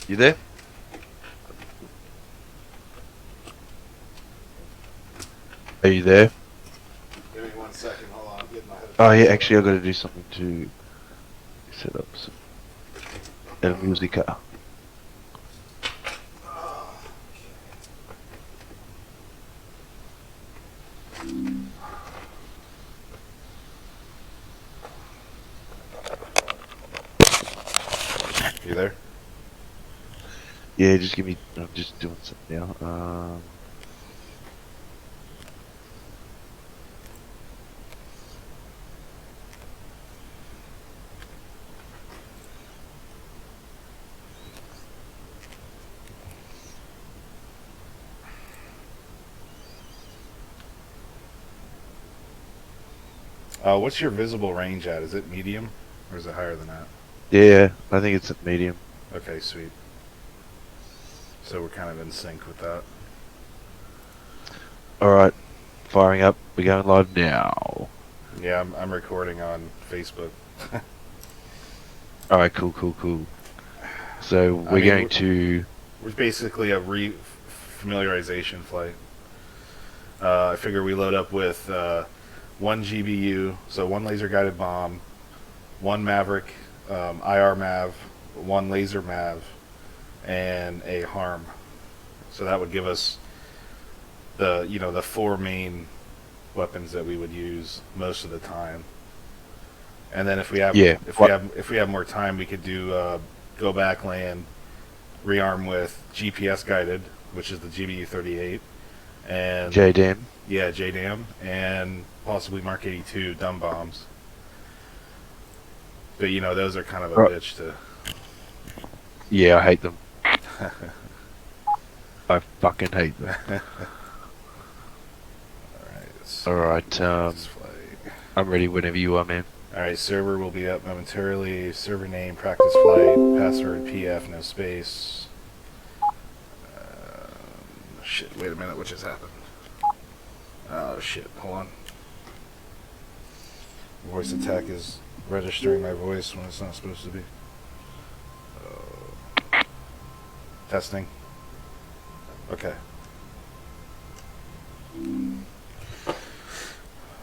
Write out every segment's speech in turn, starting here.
You there? Are you there? Give me 1 second, hold on, I'm getting my headphones. Oh yeah, actually I gotta do something to set up some El Musica. You there? Yeah, just give me. I'm just doing something now. What's your visible range at? Is it medium? Or is it higher than that? Yeah, I think it's a medium. Okay, sweet. So we're kind of in sync with that. All right, firing up. We're going live now. Yeah, I'm recording on Facebook. All right, cool. So we're going to. We're basically a familiarization flight. I figure we load up with one GBU, so one laser guided bomb, one Maverick IR Mav, one laser Mav, and a harm. So that would give us the four main weapons that we would use most of the time. And then if we have if we have more time, we could do go back land, rearm with GPS guided, which is the GBU 38, and JDAM. Yeah, JDAM, and possibly Mark 82 dumb bombs. But those are kind of a bitch to. Yeah, I hate them. I fucking hate them. Alright, I'm ready whenever you are, man. Alright, server will be up momentarily. Server name, practice flight, password, PF, no space. Shit, wait a minute, what just happened? Oh shit, hold on. Voice attack is registering my voice when it's not supposed to be. Testing. Okay.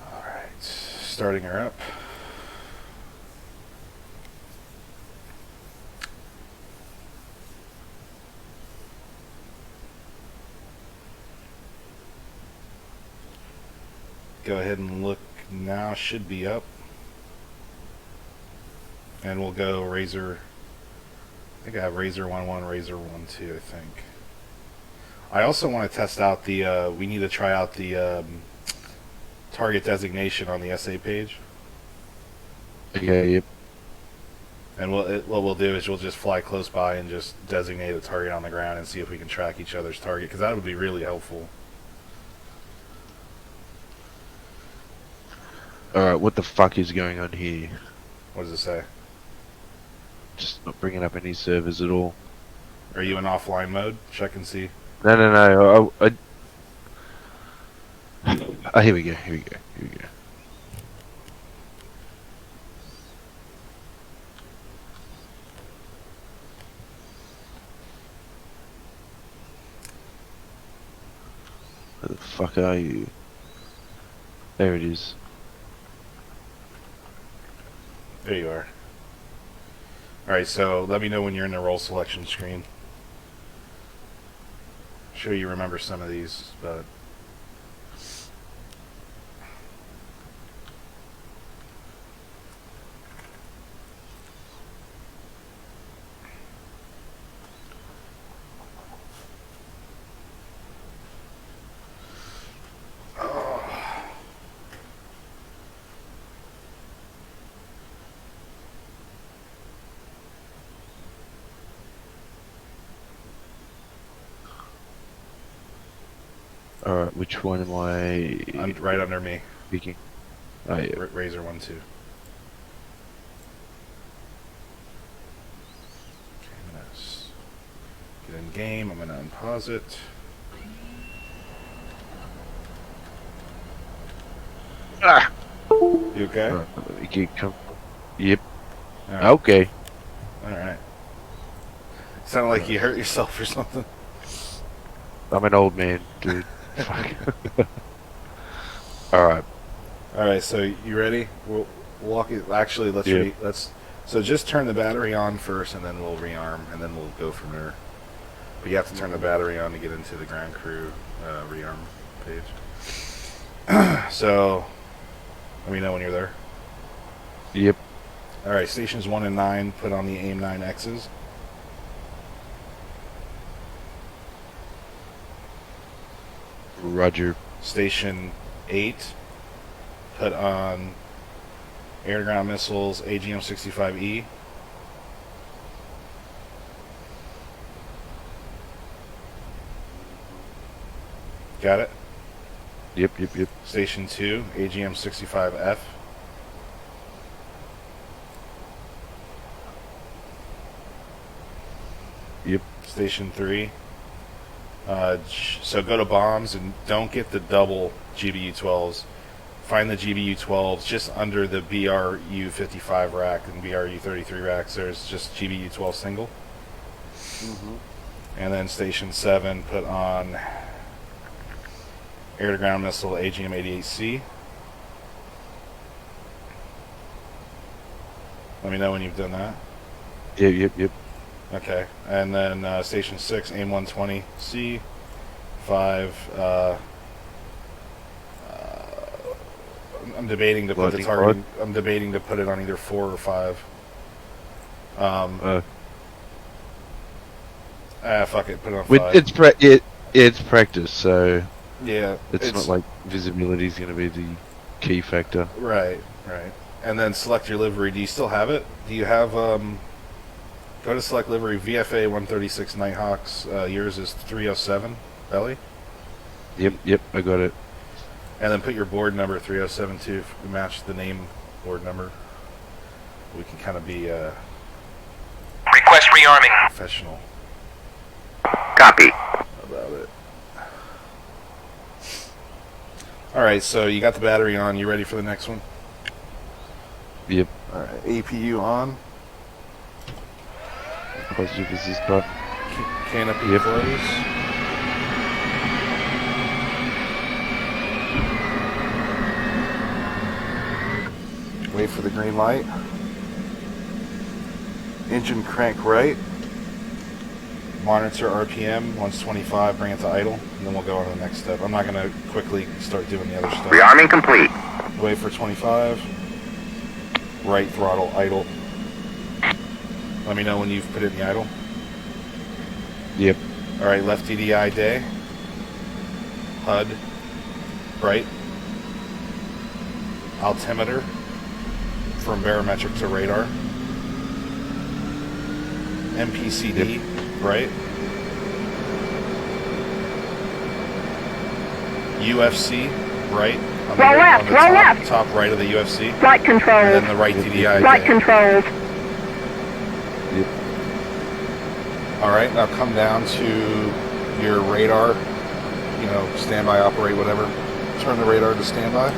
Alright, starting her up. Go ahead and look now, should be up. And we'll go Razor. I think I have Razor 1-1, Razor 1-2, I think. I also want to test out the, we need to try out the target designation on the SA page. Okay, yep. And what we'll do is we'll just fly close by and just designate a target on the ground and see if we can track each other's target, because that would be really helpful. Alright, what the fuck is going on here? What does it say? Just not bringing up any servers at all. Are you in offline mode? Check and see. No. Oh, here we go. Where the fuck are you? There it is. There you are. Alright, so let me know when you're in the role selection screen. I'm sure you remember some of these, but... Alright, which one am I... right under me. Speaking. Oh, yeah. Razor 1-2. Okay, I'm gonna get in game. I'm gonna unpause it. Ah! You okay? Right, yep. All right. Okay. Alright. Sounded like you hurt yourself or something. I'm an old man, dude. Fuck. Alright. Alright, so you ready? We'll walk it. Actually, let's. So just turn the battery on first, and then we'll rearm, and then we'll go from there. But you have to turn the battery on to get into the ground crew rearm page. So, let me know when you're there. Yep. Alright, stations 1 and 9, put on the AIM-9Xs. Roger. Station 8, put on air-to-ground missiles AGM-65E. Got it? Yep. Station 2, AGM-65F. Yep. Station 3. So go to bombs and don't get the double GBU-12s. Find the GBU-12s just under the BRU-55 rack and BRU-33 racks. There's just GBU-12 single. And then Station 7, put on air-to-ground missile AGM-88C. Let me know when you've done that. Yep. Okay, and then Station 6, AIM-120C, 5. I'm debating to put the target. I'm debating to put it on either 4 or 5. Fuck it, put it on 5. It's practice, so Yeah, it's not like visibility is going to be the key factor. Right. And then select your livery. Do you still have it? Do you have go to select livery VFA 136 Nighthawks. Yours is 307 belly. Yep, I got it. And then put your board number 307 to match the name board number. We can kind of be request rearming. professional Copy. about it. Alright, so you got the battery on. You ready for the next one? Yep. Alright, APU on. Positive resist button. Canopy close. Wait for the green light. Engine crank right. Monitor RPM, 125, bring it to idle, and then we'll go on to the next step. I'm not going to quickly start doing the other stuff. Rearming complete. Wait for 25. Right throttle, idle. Let me know when you've put it in the idle. Yep. Alright, left DDI day. HUD. Right. Altimeter. From barometric to radar. MPCD. Yep. Right. UFC. Right. On Roll left, roll left. Top right of the UFC. Flight And controls. then the right DDI Flight day. controls. Yep. Alright, now come down to your radar, standby, operate, whatever. Turn the radar to standby.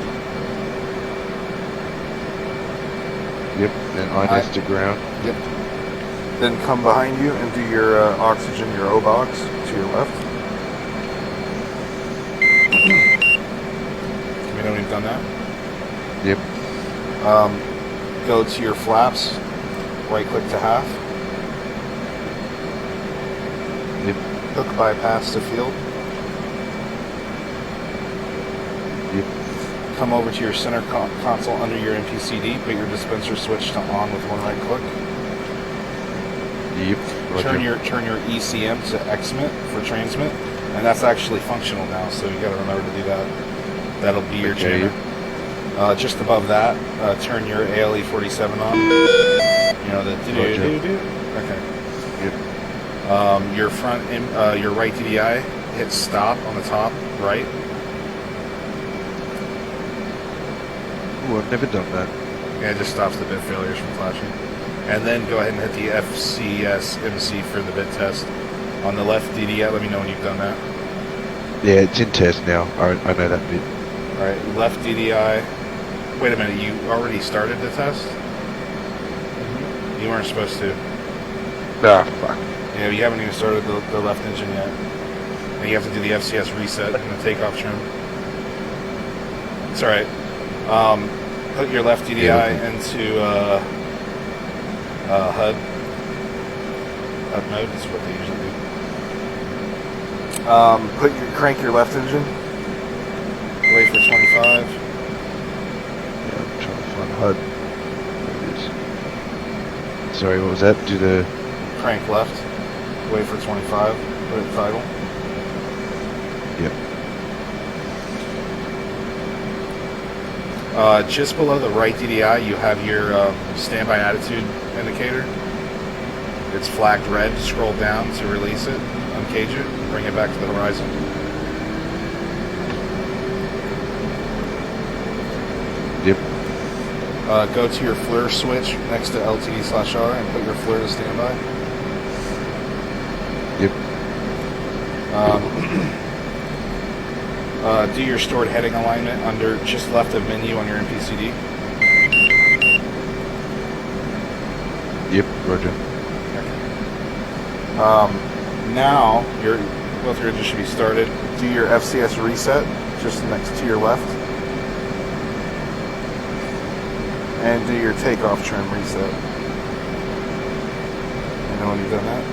Yep. And INS to ground. Yep. Then come behind you and do your oxygen, your O-box to your left. Let me know when you've done that. Yep. Go to your flaps, right click to half. Yep. Hook bypass to field. Yep. Come over to your center console under your MPCD, put your dispenser switch to on with one right click. Yep. Roger. Turn your ECM to XMIT for transmit, and that's actually functional now, so you got to remember to do that. That'll be your jammer. Just above that, turn your ALE 47 on. The do-do-do-do. Okay. Yep. Your right DDI, hit stop on the top right. Ooh, I've never done that. Yeah, it just stops the bit failures from flashing. And then go ahead and hit the FCS MC for the bit test. On the left DDI, let me know when you've done that. Yeah, it's in test now. I know that bit. Alright, left DDI. Wait a minute, you already started the test? You weren't supposed to. Ah, fuck. Yeah, you haven't even started the left engine yet. And you have to do the FCS reset and the takeoff trim. It's alright. Put your left DDI into HUD. HUD mode is what they usually do. Crank your left engine. Wait for 25. Yeah, I'm trying to find HUD. There it is. Sorry, what was that? Do the... Crank left. Wait for 25. Put it idle. Yep. Just below the right DDI, you have your standby attitude indicator. It's flagged red. Scroll down to release it, uncage it, and bring it back to the horizon. Yep. Go to your FLIR switch next to LTD/R and put your FLIR to standby. Yep. Do your stored heading alignment under just left of menu on your MPCD. Yep, roger. Now, both your engines should be started. Do your FCS reset just next to your left. And do your takeoff trim reset. And then when you've done that,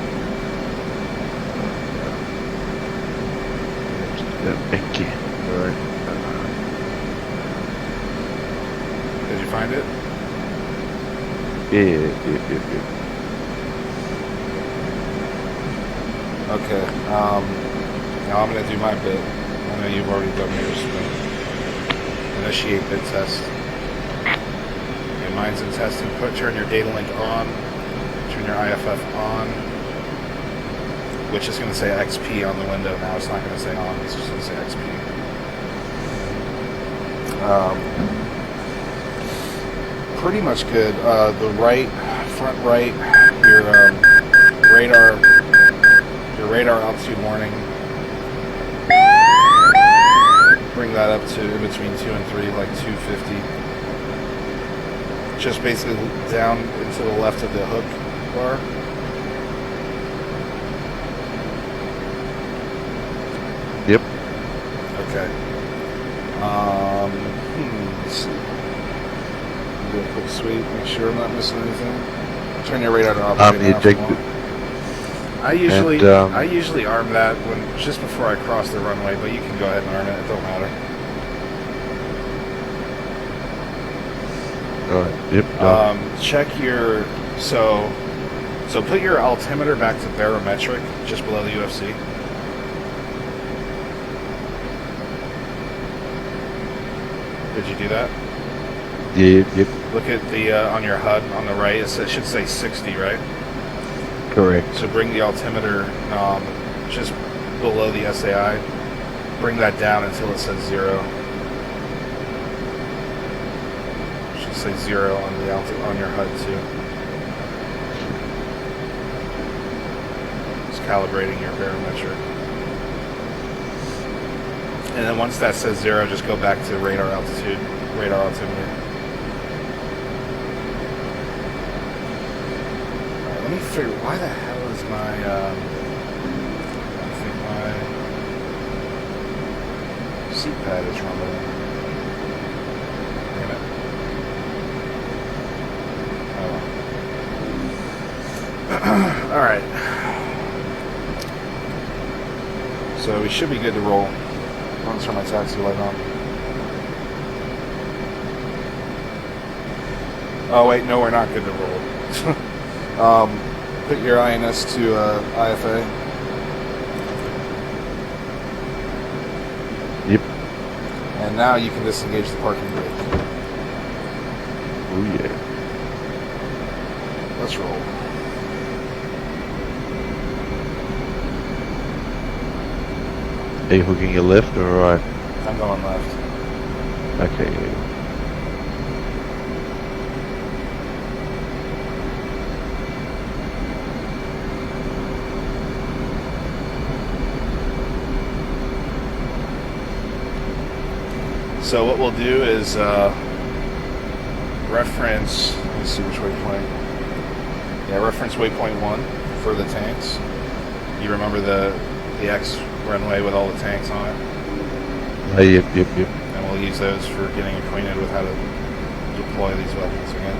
Thank you. Alright. did you find it? Yeah. Okay. Now I'm going to do my bit. I know you've already done yours. But initiate bit test. Okay, mine's in testing. Turn your data link on. Turn your IFF on. Which is going to say XP on the window now. It's not going to say on. It's just going to say XP. Pretty much good. The front right, your radar altitude warning. Bring that up to in between 2 and 3, like 250. Just basically down and to the left of the hook bar. Yep. Okay. Let's see. Do a quick sweep. Make sure I'm not missing anything. Turn your radar to operate. I usually arm that just before I cross the runway, but you can go ahead and arm it. It don't matter. Alright. Yep. Check your so put your altimeter back to barometric just below the UFC. Did you do that? Yep. Look at the on your HUD on the right. It should say 60, right? Correct. So bring the altimeter just below the SAI. Bring that down until it says 0. It should say 0 on the on your HUD too. It's calibrating your barometric. And then once that says 0, just go back to radar altimeter. Let me figure, why the hell is my, I think my seat pad is rumbling. Damn it. Oh. Alright. So we should be good to roll. I'm going to turn my taxi light on. Oh wait, no, we're not good to roll. Put your INS to IFA. Yep. And now you can disengage the parking brake. Oh yeah. Let's roll. Are you hooking your left or right? I'm going left. Okay, yeah. So what we'll do is reference, let me see which waypoint. Yeah, reference waypoint 1 for the tanks. You remember the X runway with all the tanks on it? Yep. And we'll use those for getting acquainted with how to deploy these weapons again.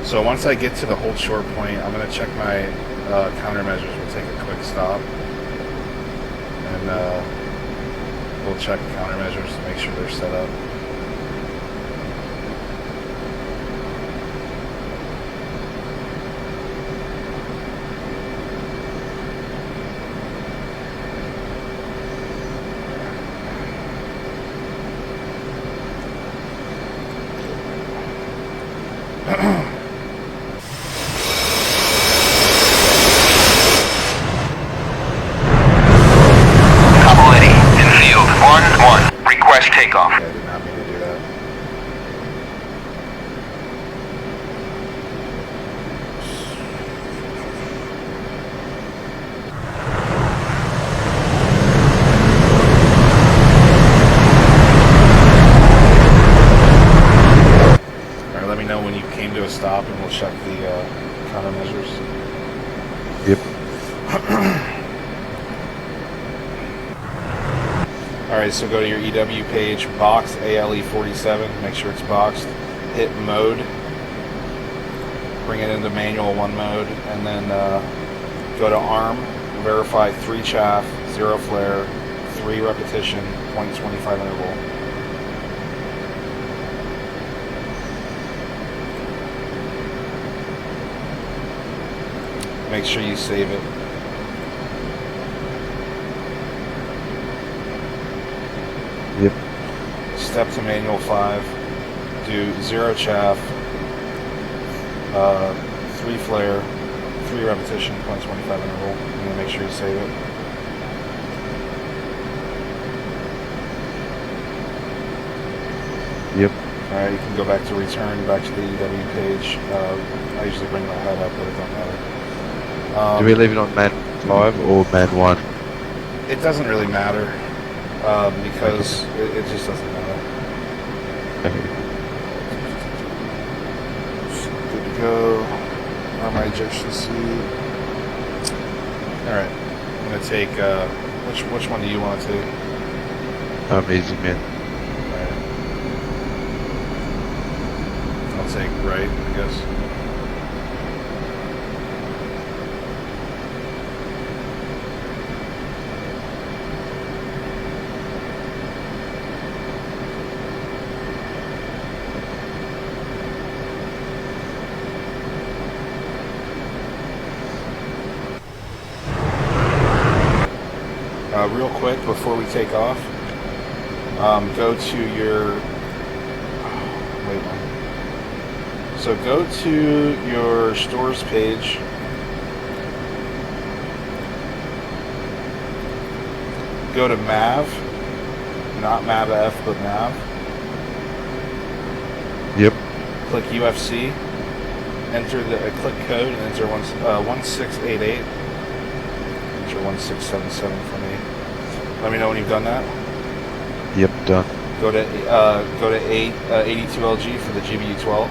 So once I get to the hold short point, I'm going to check my countermeasures. We'll take a quick stop. And we'll check countermeasures to make sure they're set up. Takeoff. Okay, I did not mean to do that. Alright, let me know when you came to a stop and we'll check the countermeasures. Yep. Alright, so go to your EW page, box ALE47, make sure it's boxed, hit mode, bring it into manual 1 mode, and then go to arm, verify 3 chaff, 0 flare, 3 repetition, 0.25 interval. Make sure you save it. Yep. Step to manual 5, do 0 chaff, 3 flare, 3 repetition, 0.25 interval, and then make sure you save it. Yep. Alright, you can go back to return, back to the EW page. I usually bring my head up, but it don't matter. Do we leave it on man 5 or man 1? It doesn't really matter, because it just doesn't matter. Okay. Good to go. On my ejection seat. Alright, I'm going to take, which one do you want to take? Easy man. Alright. I'll take right, I guess. Real quick before we take off, go to your so go to your stores page, go to MAV, not MAVF but MAV, Yep. click UFC, enter the click code and enter 1688, enter 1677 for me. Let me know when you've done that. Yep, done. Go to A-18C for the GBU-12.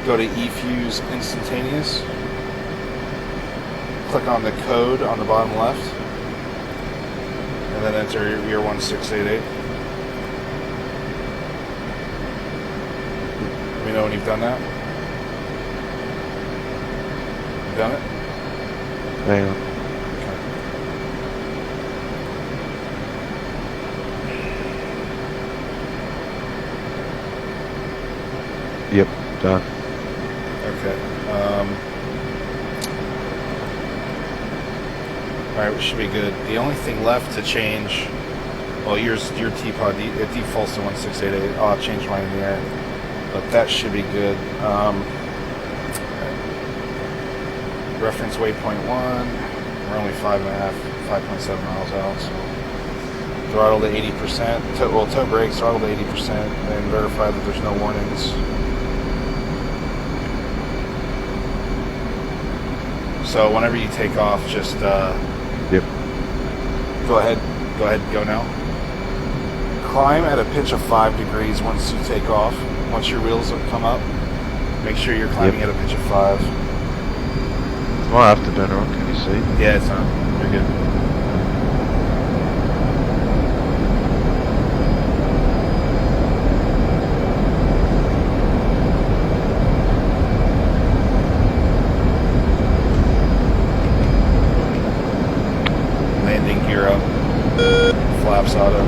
Go to eFuse Instantaneous. Click on the code on the bottom left, and then enter your 1688. Let me know when you've done that. You done it? Hang on. Yep, done. Okay. Alright, we should be good. The only thing left to change, well, your TPOD, it defaults to 1688. I'll change mine in the air, but that should be good. Reference waypoint 1, we're only 5.7 miles out, so throttle to 80%, toe brakes, throttle to 80%, and verify that there's no warnings. So whenever you take off, just Yep. go ahead, go now. climb at a pitch of 5 degrees once you take off. Once your wheels come up, make sure you're climbing at a pitch of 5. My afterburner on, can you see? Yeah, it's on. You're good. Landing gear up. Flaps auto.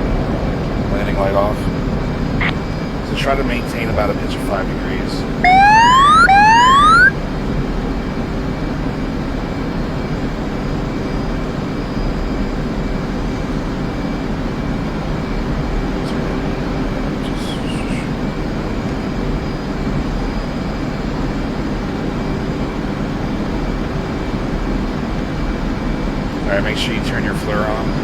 Landing light off. So try to maintain about a pitch of 5 degrees. Alright, make sure you turn your flare on.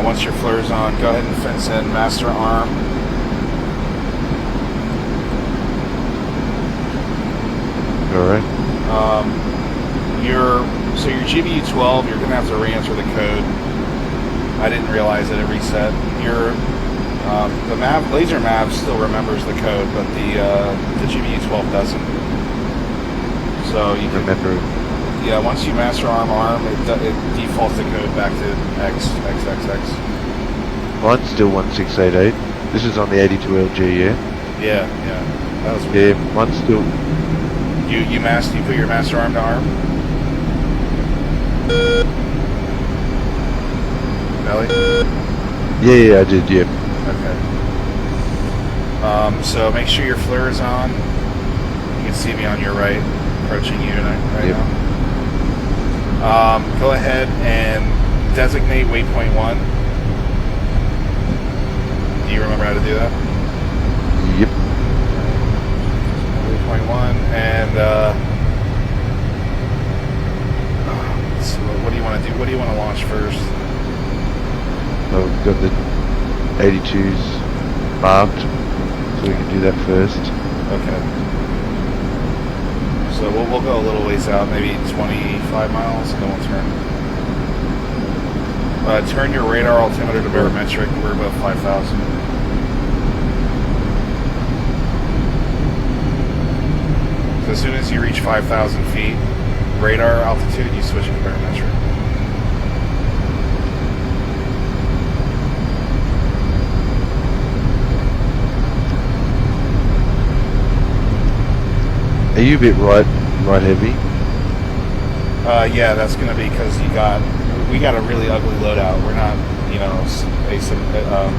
Once your flare's on, go ahead and fence in master arm. Alright. Your GBU 12, you're gonna have to re-enter the code. I didn't realize that it reset. The map, laser map still remembers the code, but the GBU 12 doesn't. So you can Remember. Yeah, once you master arm, it defaults the code back to X. Mine's still 1688. This is on the 82LG, yeah? Yeah. That was Yeah, mine's still... You put your master arm to arm? Belly? Yeah, I did, yeah. Okay. So make sure your flare is on. You can see me on your right, approaching you right Yep. now. Go ahead and designate waypoint 1. Do you remember how to do that? Yep. Waypoint 1, and so what do you want to do? What do you want to launch first? So we've got the 82s marked, so we can do that first. Okay. So we'll go a little ways out, maybe 25 miles, and then we'll turn. Turn your radar altimeter to barometric. We're above 5,000. So as soon as you reach 5,000 feet, radar altitude, you switch it to barometric. Are you a bit right heavy? Yeah, that's going to be because we got a really ugly loadout. We're not,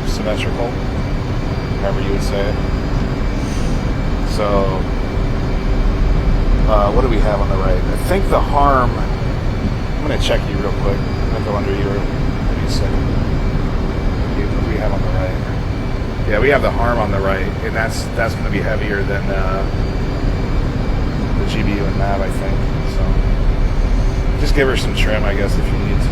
symmetrical, however you would say it. So, what do we have on the right? I think the harm. I'm going to check you real quick. I'm going to go under you. Give me a second. What do we have on the right? Yeah, we have the harm on the right, and that's going to be heavier than the GBU and MAV, I think. So just give her some trim, I guess, if you need to.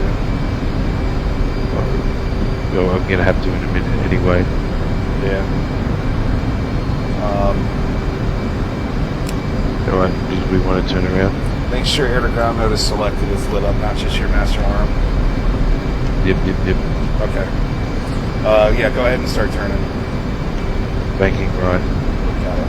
Well, I'm gonna have to in a minute anyway. Yeah. Alright, do we want to turn around? Make sure air to ground mode is selected, is lit up, not just your master arm. Yep. Okay. Yeah, go ahead and start turning. Banking right. Got it.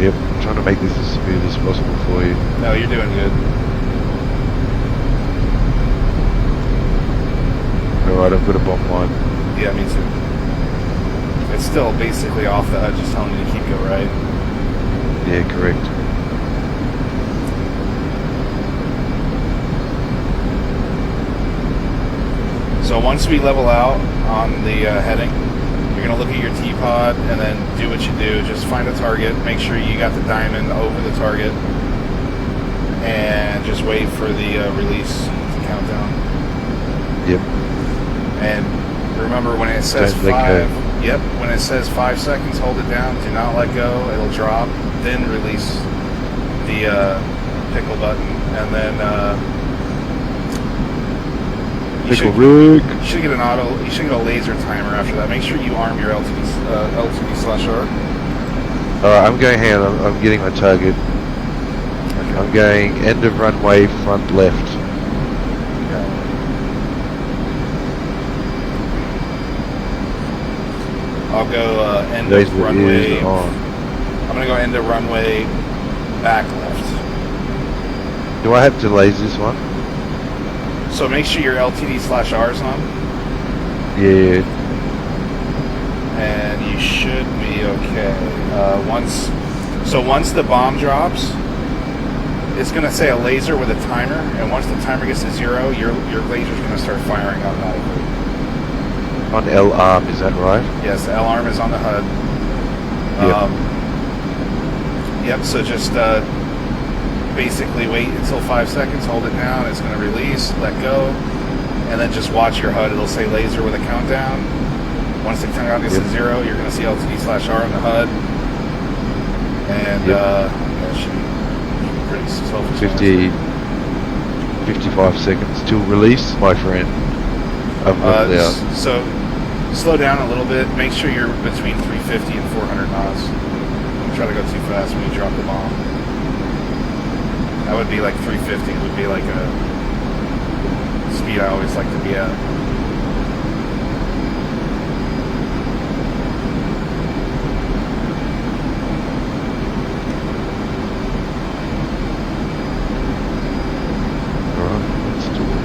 Yep, I'm trying to make this as smooth as possible for you. No, you're doing good. Alright, I've got a bomb line. Yeah, me too. It's still basically off the edge, just telling you to keep go right. Yeah, correct. So once we level out on the heading, you're going to look at your T-pod and then do what you do. Just find a target, make sure you got the diamond over the target, and just wait for the release to count down. Yep. And remember, when it says Don't let 5, go. Yep, when it says 5 seconds, hold it down. Do not let go. It'll drop. Then release the pickle button, and then you should get an auto. You should get a laser timer after that. Make sure you arm your LTD/R. Alright, I'm going. Hang on, I'm getting my target. Okay. I'm going end of runway, front left. I'll go end Laser of runway. is on. I'm gonna go end of runway, back left. Do I have to laser this one? So make sure your LTD/R is on, Yeah. and you should be okay. Once the bomb drops, it's gonna say a laser with a timer, and once the timer gets to 0, your laser's gonna start firing automatically. On L arm, is that right? Yes, the L arm is on the HUD. Yep. So just basically wait until 5 seconds, hold it down, it's going to release, let go, and then just watch your HUD. It'll say laser with a countdown. Once the countdown gets to 0, you're going to see LTD/R on the HUD. And that should be pretty self-explanatory. 55 seconds till release, my friend. I've got it out. So slow down a little bit. Make sure you're between 350 and 400 knots. Don't try to go too fast when you drop the bomb. That would be like 350 would be like a speed I always like to be at. Alright, let's do it.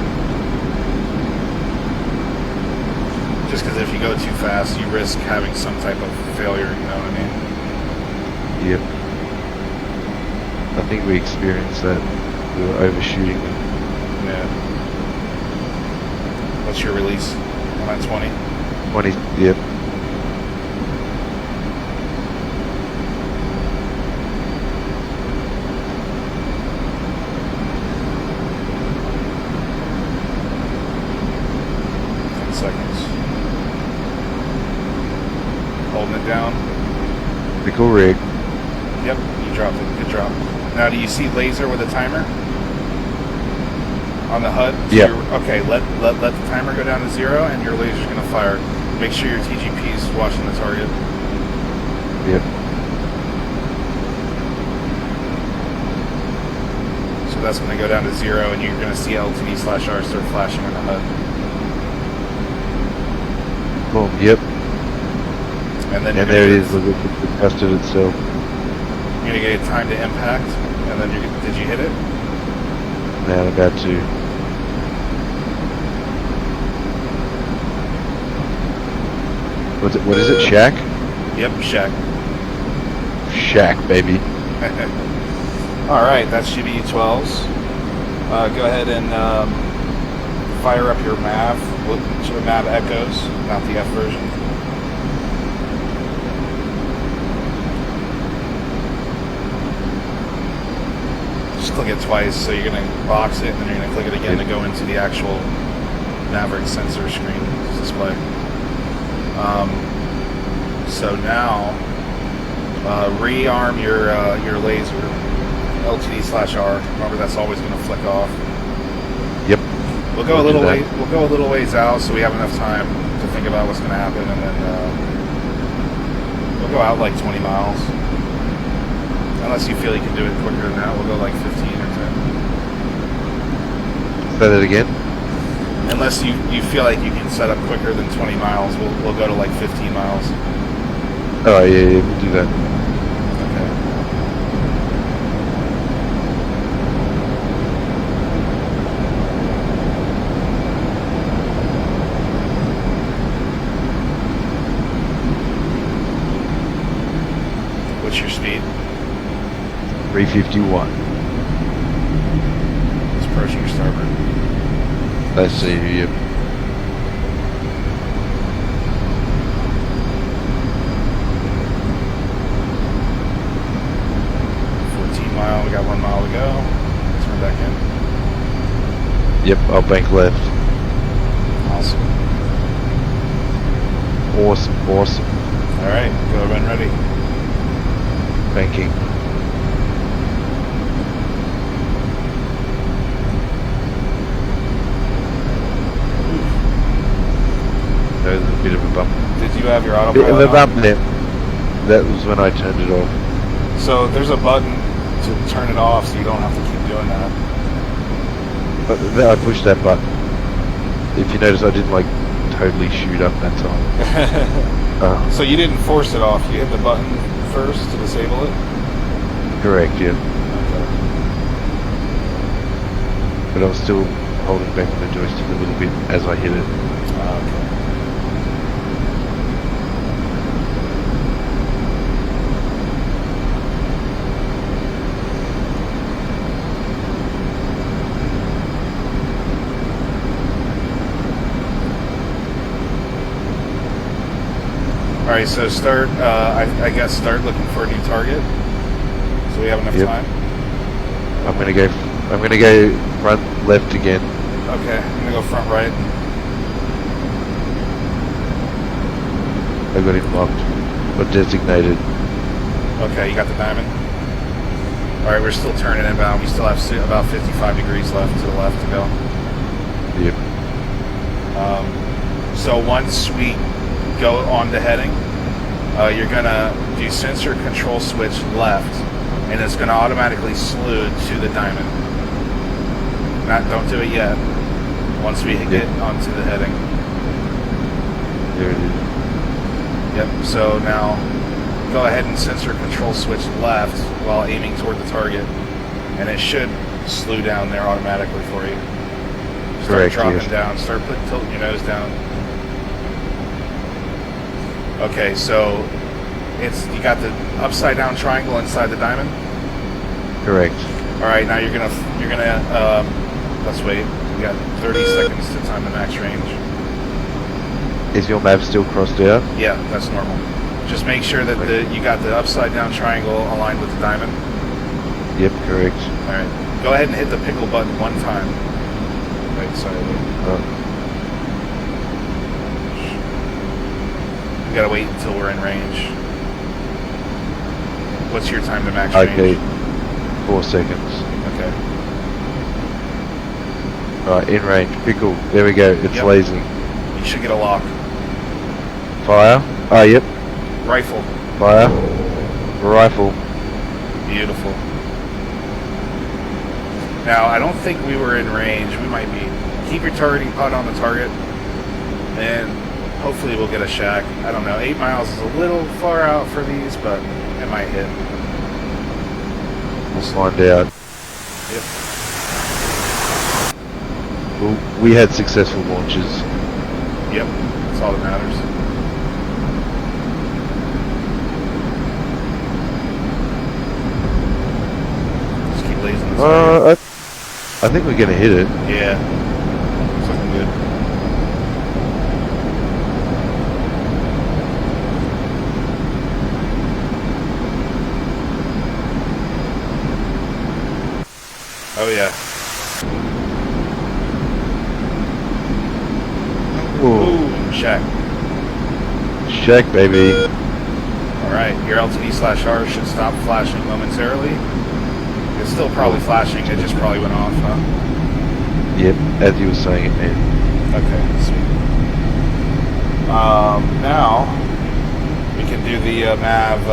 Just because if you go too fast, you risk having some type of failure, you know what I mean? Yep. I think we experienced that. We were overshooting them. Yeah. What's your release on that 20? 20, yep. Seconds. Holding it down. Pickle rig. Yep, you dropped it. Good drop. Now, do you see laser with a timer on the HUD? So yeah. Okay, let the timer go down to 0, and your laser's going to fire. Make sure your TGP is watching the target. Yep. So that's going to go down to 0, and you're going to see LTD/R start flashing on the HUD. Boom, yep. And then And there it is, look at the custard itself. You're going to get a time to impact, and then did you hit it? Now I'm about to. What is it, Shack? Yep, Shack. Shack, baby. Alright, that's GBU-12s. Go ahead and fire up your MAV. MAV echoes, not the F version. Just click it twice, so you're going to box it, and then you're going to click it again to go into the actual Maverick sensor screen display. So now, rearm your laser, LTD/R. Remember, that's always going to flick off. Yep. We'll go a little way. We'll go a little ways out, so we have enough time to think about what's going to happen, and then we'll go out like 20 miles. Unless you feel you can do it quicker than that, we'll go like 15 or 10. Say that again. Unless you feel like you can set up quicker than 20 miles, we'll go to like 15 miles. Oh yeah, we'll do that. Okay. What's your speed? 351. It's approaching your starboard. Let's see, yep. We got 1 mile to go. Turn back in. Yep, I'll bank left. Awesome. Awesome, awesome. Alright, go when ready. Banking. There's a bit of a bump. Did you have your autopilot Bit of a on? bump there. That was when I turned it off. So there's a button to turn it off so you don't have to keep doing that. But then I pushed that button. If you notice, I didn't like totally shoot up that time. So you didn't force it off, you hit the button first to disable it? Correct, yeah. Okay. But I was still holding back on the joystick a little bit as I hit it. Okay. Alright, so start, I guess start looking for a new target. So we have enough Yep. time? I'm gonna go front left again. Okay, I'm gonna go front right. I got him locked. Or designated. Okay, you got the diamond? Alright, we're still turning inbound. We still have about 55 degrees left to the left to go. Yep. So once we go on to heading, you're gonna do sensor control switch left, and it's gonna automatically salute to the diamond. Don't do it yet. Once we get onto the heading. There it is. Yep. So now go ahead and sensor control switch left while aiming toward the target, and it should slow down there automatically for you. Start Correct, dropping yes. down. Start tilting your nose down. Okay, so you got the upside down triangle inside the diamond. Correct. All right, now you're gonna let's wait. We got 30 seconds to time the max range. Is your map still crossed out? Yeah, that's normal. Just make sure that you got the upside down triangle aligned with the diamond. Yep, correct. All right, go ahead and hit the pickle button one time. Right, sorry. We gotta wait until we're in range. What's your time to max Okay. range? 4 seconds. Okay. Right, in range. Pickle. There we go. It's Yep. lasing. You should get a lock. Fire. Oh, yep. Rifle. Fire. Rifle. Beautiful. Now, I don't think we were in range. We might be. Keep your targeting pod on the target, and hopefully we'll get a shack. I don't know. 8 miles is a little far out for these, but it might hit. We'll find out. Yep. Well, we had successful launches. Yep. That's all that matters. Just keep lasing this target. I think we're gonna hit it. Yeah. It's looking good. Oh yeah. Ooh, shack. Shack, baby. Alright, your LTD/R should stop flashing momentarily. It's still probably flashing, it just probably went off, huh? Yep, as you were saying it, man. Okay, sweet. Now, we can do the MAV,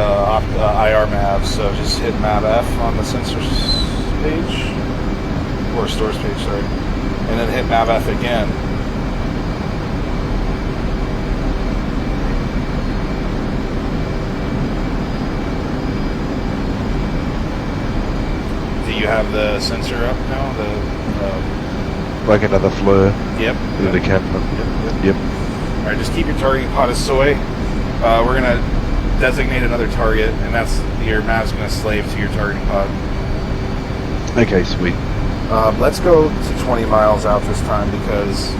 IR MAV, so just hit MAV F on the sensors page, or stores page, sorry, and then hit MAV F again. Do you have the sensor up now? Like another flare Yep. with the camera. Yep. All right, just keep your targeting pod as soy. We're gonna designate another target, and that's your map's gonna slave to your targeting pod. Okay, sweet. Let's go to 20 miles out this time because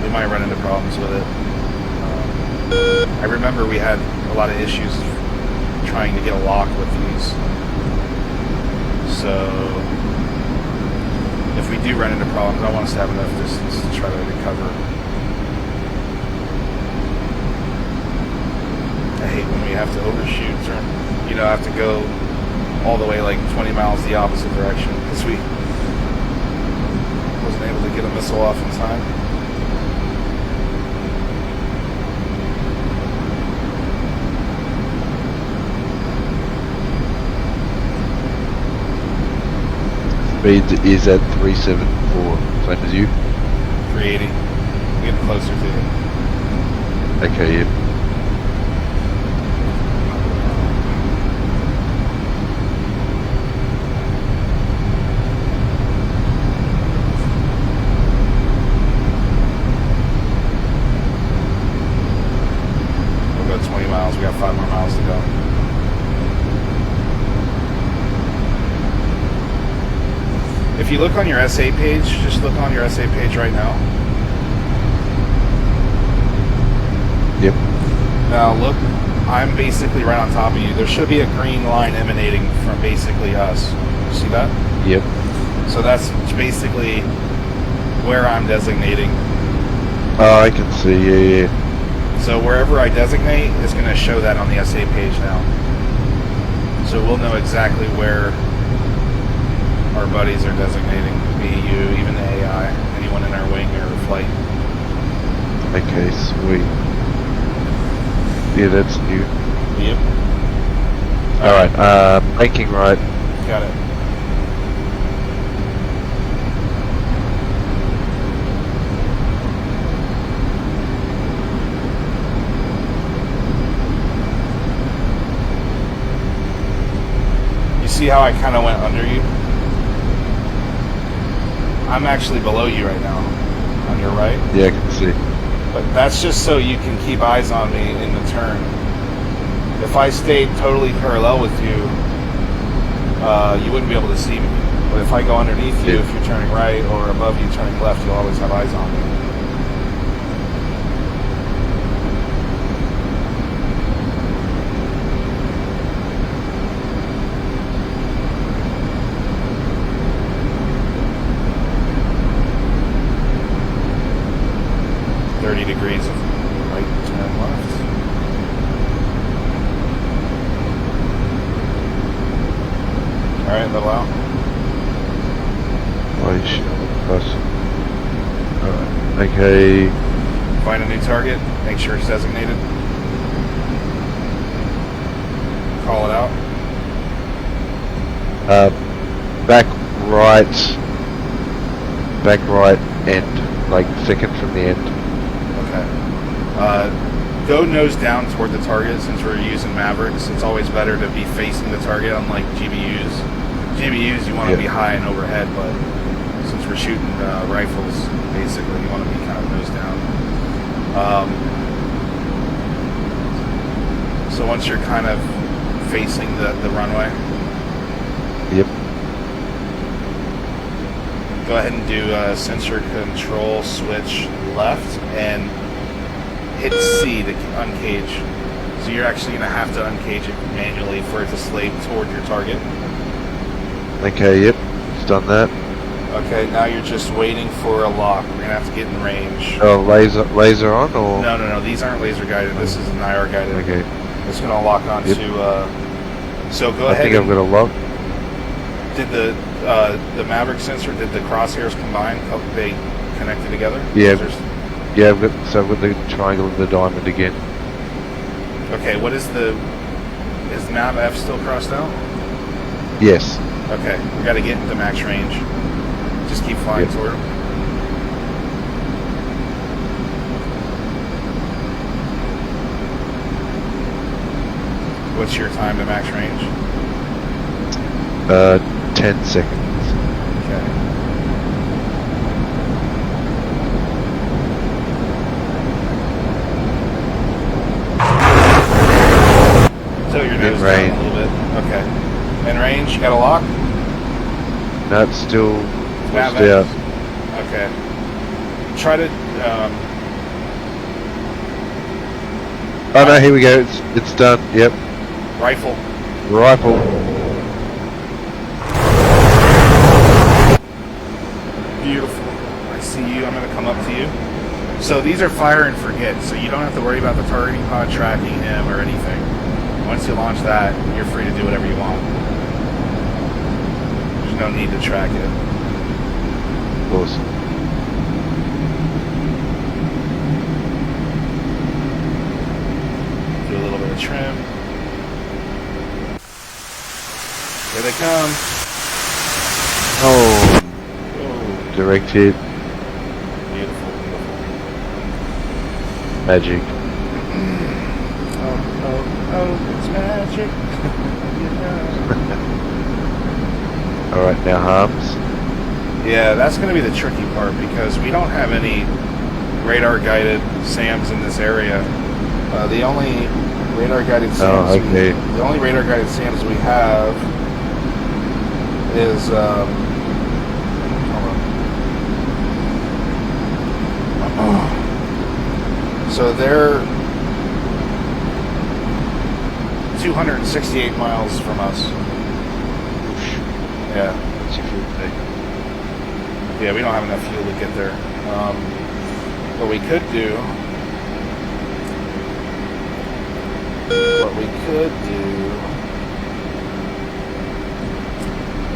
we might run into problems with it. I remember we had a lot of issues trying to get a lock with these. So if we do run into problems, I want us to have enough distance to try to recover. hate when we have to overshoot, or have to go all the way like 20 miles the opposite direction because we wasn't able to get a missile off in time. Speed is at 374, same as you. 380. Getting closer to you. Okay, yep. We'll go 20 miles. We got 5 more miles to go. If you look on your SA page, just look on your SA page right now. Yep. Now look, I'm basically right on top of you. There should be a green line emanating from basically us. You see that? Yep. So that's basically where I'm designating. Oh, I can see, yeah. So wherever I designate, it's going to show that on the SA page now. So we'll know exactly where our buddies are designating. Me, you, even the AI, anyone in our wing or flight. Okay, sweet. Yeah, that's new. Yep. Alright, making right. Got it. You see how I kind of went under you? I'm actually below you right now, on your right. Yeah, I can see. But that's just so you can keep eyes on me in the turn. If I stayed totally parallel with you, you wouldn't be able to see me. But if I go underneath you, if you're turning right, or above you turning left, you'll always have eyes on me. Degrees of right turn left. Alright, level out. Oh shit, plus. Alright, okay. Find a new target, make sure it's designated. Call it out. Back right end, like second from the end. Go nose down toward the target. Since we're using Mavericks, it's always better to be facing the target, unlike GBUs. GBUs, you want to be high and overhead, but since we're shooting rifles, basically, you want to be kind of nose down. So once you're kind of facing the runway, Yep. go ahead and do sensor control switch left and hit C to uncage. So you're actually going to have to uncage it manually for it to slave toward your target. Okay, yep. It's done that. Okay, now you're just waiting for a lock. We're going to have to get in range. Oh, laser on or? No. These aren't laser guided. This is an IR guided. Okay. It's going to lock onto. So go ahead. I think I've got a lock. Did the Maverick sensor? Did the crosshairs combine? They connected together? Yeah. Yeah, I've got the triangle and the diamond again. Okay, is Nav F still crossed out? Yes. Okay, we got to get into max range. Just keep flying toward him. What's your time to max range? 10 seconds. Okay. So your nose down a little bit. Okay. In range, you got a lock? No, it's still pushed out. Okay. Try to. Oh no, here we go. It's done. Yep. Rifle. Rifle. Beautiful. I see you. I'm going to come up to you. So these are fire and forget, so you don't have to worry about the targeting pod tracking him or anything. Once you launch that, you're free to do whatever you want. There's no need to track it. Awesome. Do a little bit of trim. Here they come. Oh, Oh, direct hit. beautiful, beautiful. Magic. Oh, it's magic. Alright, now harms. Yeah, that's going to be the tricky part because we don't have any radar-guided SAMs in this area. The only radar-guided SAMs okay. the only radar-guided SAMs we have is hold on. So they're 268 miles from us. Yeah. What's your fuel tank? Yeah, we don't have enough fuel to get there. What we could do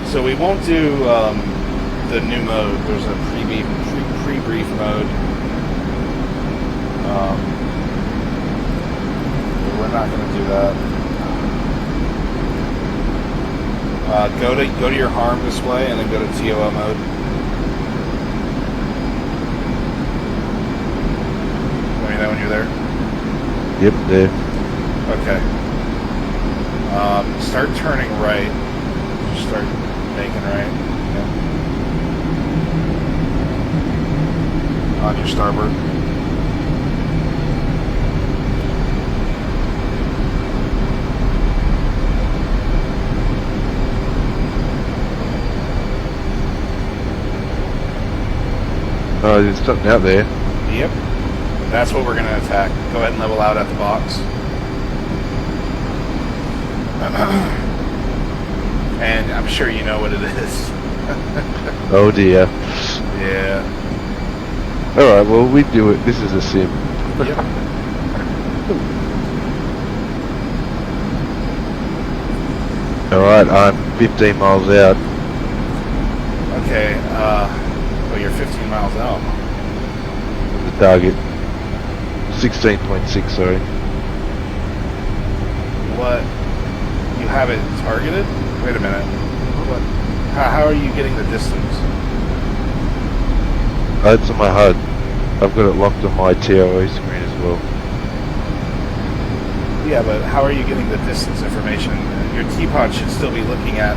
so we won't do the new mode. There's a pre-brief mode. We're not going to do that. Go to your harm display and then go to TOL mode. Let me know when you're there. Yep, there. Okay. Start turning right. Just start making right. Yeah. On your starboard. Oh, there's something out there. Yep. That's what we're going to attack. Go ahead and level out at the box. And I'm sure you know what it is. Oh dear. Yeah. Alright, well we do it. This is a sim. Yep. Alright, I'm 15 miles out. Okay. Well, you're 15 miles out. The target. 16.6, sorry. What? You have it targeted? Wait a minute. What? How are you getting the distance? Oh, it's on my HUD. I've got it locked on my TOO screen as well. Yeah, but how are you getting the distance information? Your T-pod should still be looking at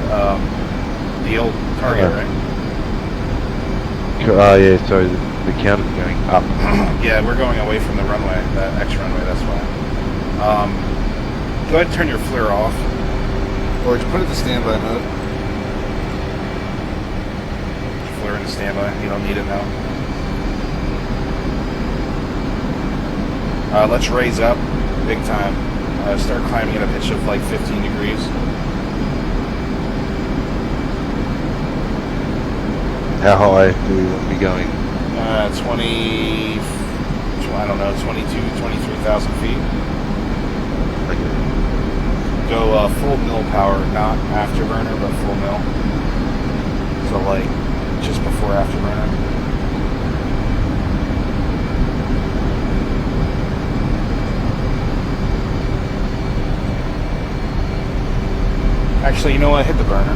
the old target, right? Oh yeah, sorry, the counter's going up. Yeah, we're going away from the runway, that X runway, that's why. Go ahead and turn your FLIR off. Or just put it to standby mode. FLIR into standby, you don't need it now. Let's raise up, big time. Start climbing at a pitch of like 15 degrees. How high do we want to be going? 20, I don't know, 23,000 feet. Okay. Go full mill power, not afterburner, but full mill. So like just before afterburner. Actually, you know what? Hit the burner.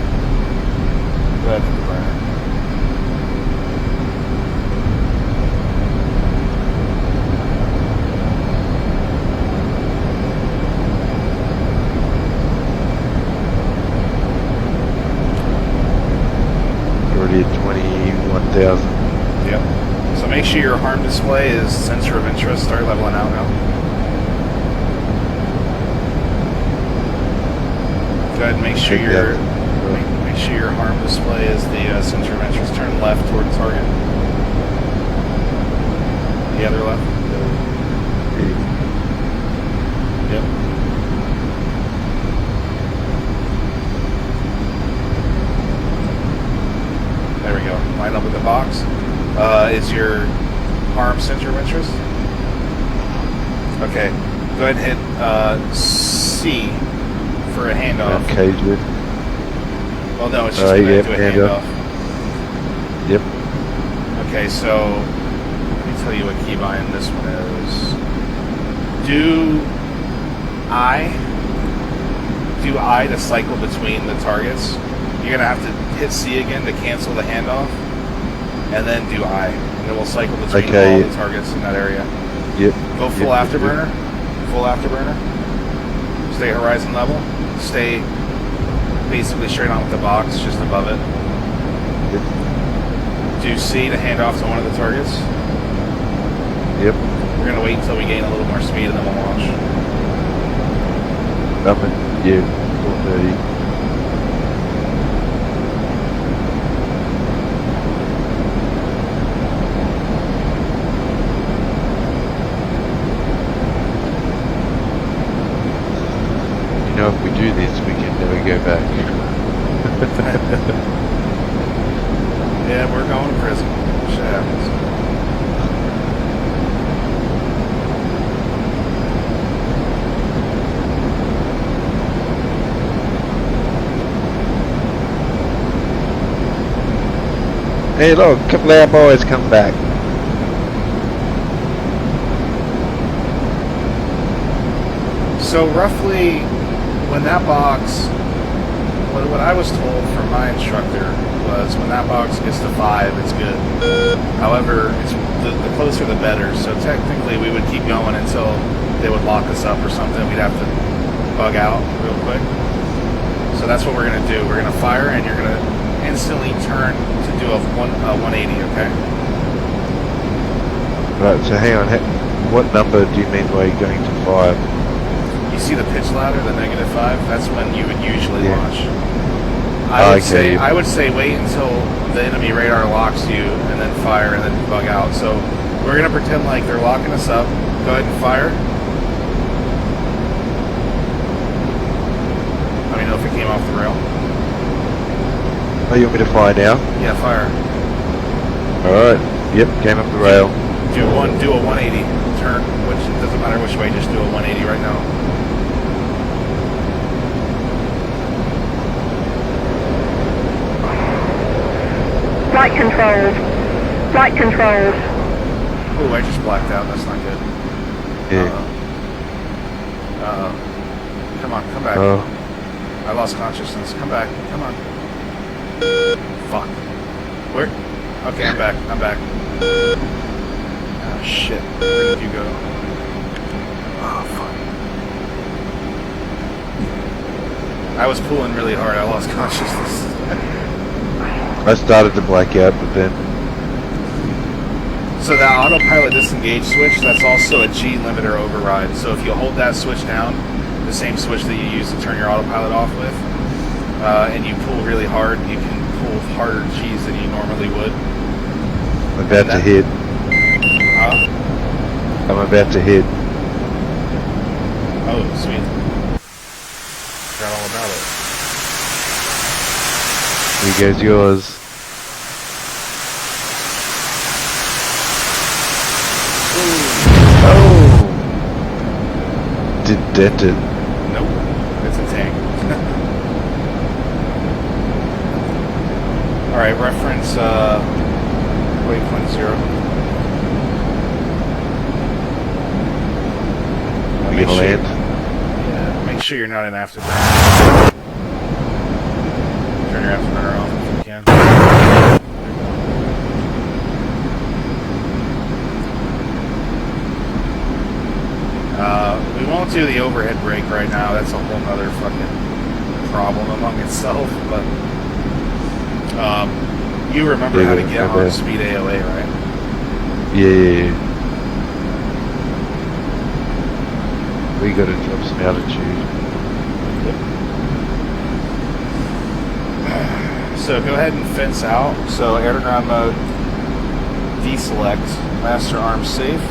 Go ahead, hit the burner. Already at 21,000. Yep. So make sure your harm display is sensor of interest. Start leveling out now. Go ahead and make sure make sure your harm display is the sensor of interest. Turn left toward the target. The other left. Yep. There we go. Line up with the box. Is your arm center of interest. Okay, go ahead and hit C for a handoff. Okay, good. Well, no, it's just going to do a handoff. Yep. Okay, so let me tell you what keybind this one is. Do I to cycle between the targets. You're going to have to hit C again to cancel the handoff, and then do I, and it will cycle between all the targets in that area. Yep. Go full afterburner. Full afterburner. Stay horizon level. Stay basically straight on with the box, just above it. Yep. Do C to hand off to one of the targets. Yep. We're going to wait until we gain a little more speed and then we'll launch. Nothing. Yeah. 430. You know, if we do this, we can never go back. Yeah, we're going to prison. Shit happens. Hey, look, a couple of our boys come back. So roughly, when that box, what I was told from my instructor was when that box gets to 5, it's good. However, it's the closer the better. So technically, we would keep going until they would lock us up or something. We'd have to bug out real quick. So that's what we're gonna do. We're gonna fire, and you're gonna instantly turn to do a 180. Okay. Right. So hang on. What number do you mean by going to 5? You see the pitch ladder, the -5? That's when you would usually launch. I would say wait until the enemy radar locks you and then fire and then bug out. So we're going to pretend like they're locking us up. Go ahead and fire. Let me know if it came off the rail. Oh, you want me to fire now? Yeah, fire. Alright. Yep, came up the rail. Do a 180 turn, which it doesn't matter which way, just do a 180 right now. Flight controls. Flight controls. Ooh, I just blacked out. That's not good. Yeah. Come on, come back. Oh. I lost consciousness. Come back. Come on. Fuck. Where? Okay, I'm back. I'm back. Oh, shit. Where did you go? Oh, fuck. I was pulling really hard. I lost consciousness. I started to black out, but then... So that autopilot disengage switch, that's also a G limiter override. So if you hold that switch down, the same switch that you use to turn your autopilot off with, and you pull really hard, you can pull harder G's than you normally would. I'm about to hit. I'm about to hit. Oh, sweet. Forgot all about it. Here goes yours. Oh! Did dent it. Nope. It's a tank. Alright, reference waypoint 0. You gonna land? Yeah, make sure you're not in afterburner. Turn your afterburner off if you can. We won't do the overhead brake right now. That's a whole nother fucking problem among itself. But you remember how to get on speed AOA, right? Yeah. We gotta drop some altitude. So go ahead and fence out. So air to ground mode, deselect, master arm safe.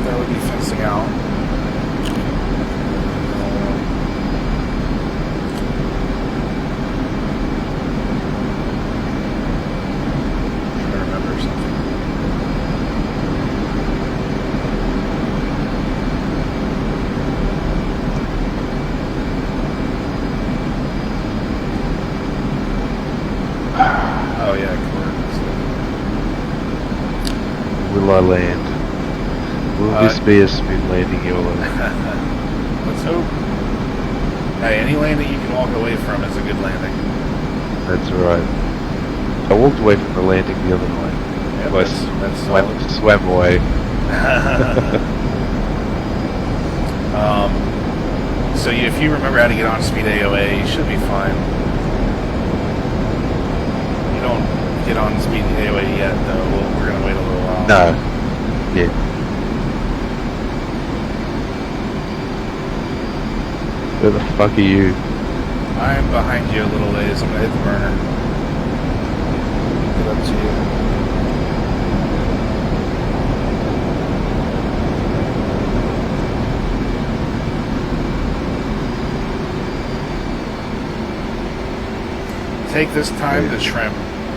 That would be fencing out. land. Will this be a smooth landing, YOLO? Let's hope. Hey, any landing you can walk away from is a good landing. That's alright. I walked away from the landing the other night. Yep, Well, that's solid. swam away. So if you remember how to get on speed AOA, you should be fine. You don't get on speed AOA yet, though. We're going to wait a little while. No. Yeah. Where the fuck are you? I'm behind you a little ways. I'm going to hit the burner. Get up to you. Take this time to trim.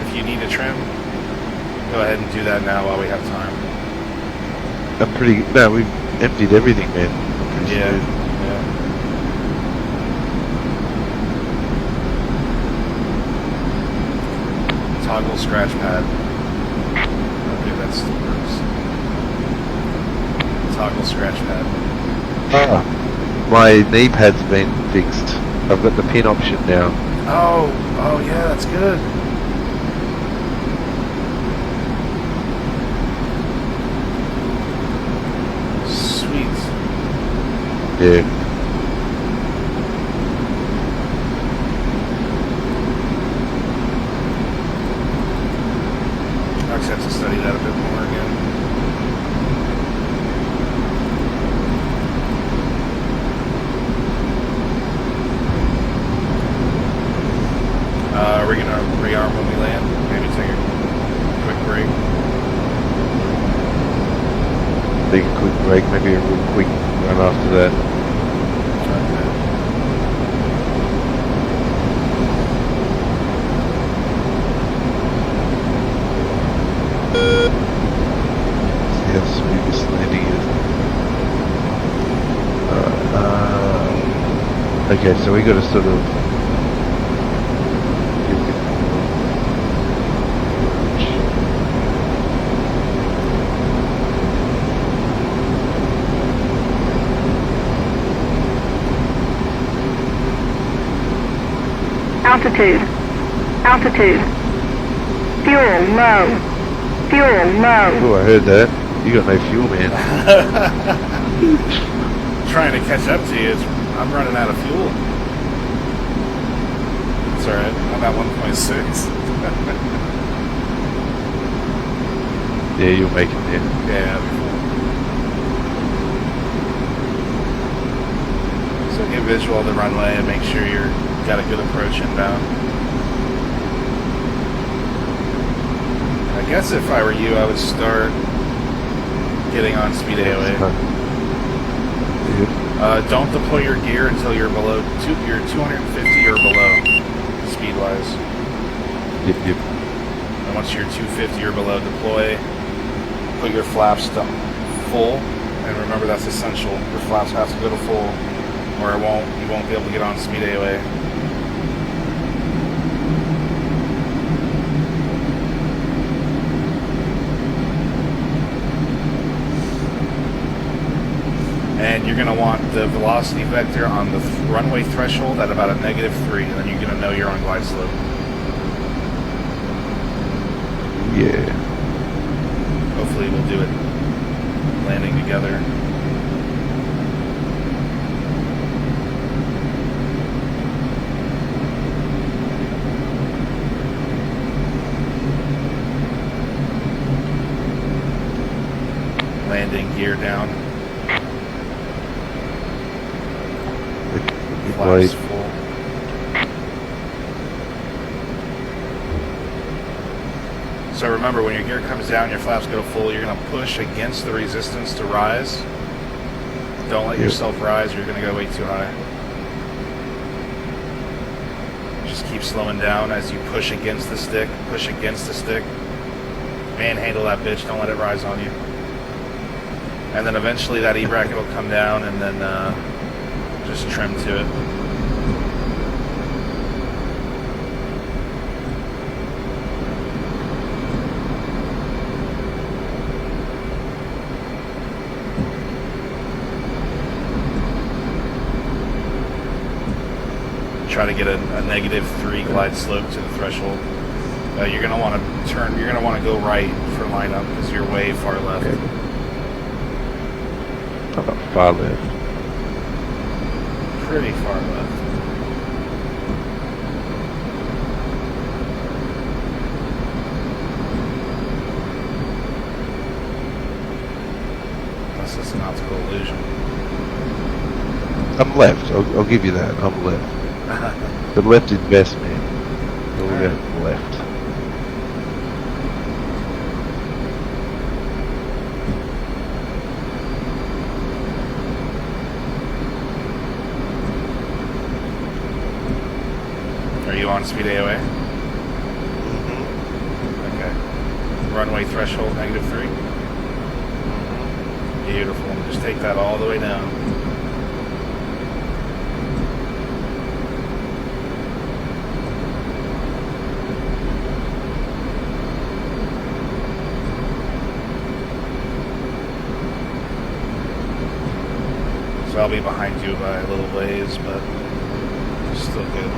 If you need to trim, go ahead and do that now while we have time. I'm pretty. No, we've emptied everything, man. I'm pretty Yeah. smooth. Toggle scratch pad. Okay, that still works. Toggle scratch pad. Ah, my knee pad's been fixed. I've got the pin option now. Oh yeah, that's good. Sweet. Yeah. I just have to study that a bit more again. Are we gonna rearm when we land? Maybe take a quick break. Take a quick break, maybe a real quick run after that. Okay. See how smooth this landing is. Okay, so we got to sort of. Altitude. Altitude. Fuel low. Fuel low. Oh, I heard that. You got no fuel, man. Trying to catch up to you. I'm running out of fuel. It's alright. I'm at 1.6. Yeah, you'll make it there. Yeah. So get visual of the runway and make sure you're got a good approach inbound. I guess if I were you, I would start getting on speed AOA. Don't deploy your gear until you're below you're 250 or below speed wise. Yep. And once you're 250 or below, deploy. Put your flaps to full, and remember that's essential. Your flaps have to go to full, or you won't be able to get on speed AOA. And you're going to want the velocity vector on the runway threshold at about a -3, and then you're going to know you're on glide slope. Yeah. Hopefully we'll do it landing together. Landing gear down. Flaps full. So remember, when your gear comes down, your flaps go full, you're going to push against the resistance to rise. Don't let yourself rise, or you're going to go way too high. Just keep slowing down as you push against the stick, Manhandle that bitch, don't let it rise on you. And then eventually that E-bracket will come down, and then just trim to it. try to get a -3 glide slope to the threshold. You're going to want to turn. You're going to want to go right for lineup because you're way far left. Okay. How about far left? Pretty far left. Unless it's an optical illusion. I'm left. I'll give you that. I'm left. The left is best, man. We'll go left. Are you on speed AOA? Okay. Runway threshold -3. Beautiful. Just take that all the way down. So I'll be behind you by a little ways, but still good.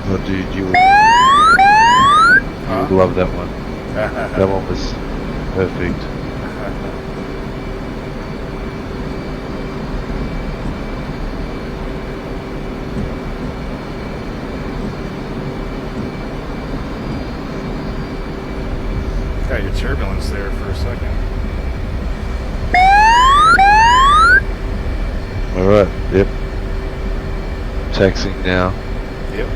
Oh, dude, you would love that one. That one was perfect. Got your turbulence there for a second. Alright, yep. Taxiing now. Yep.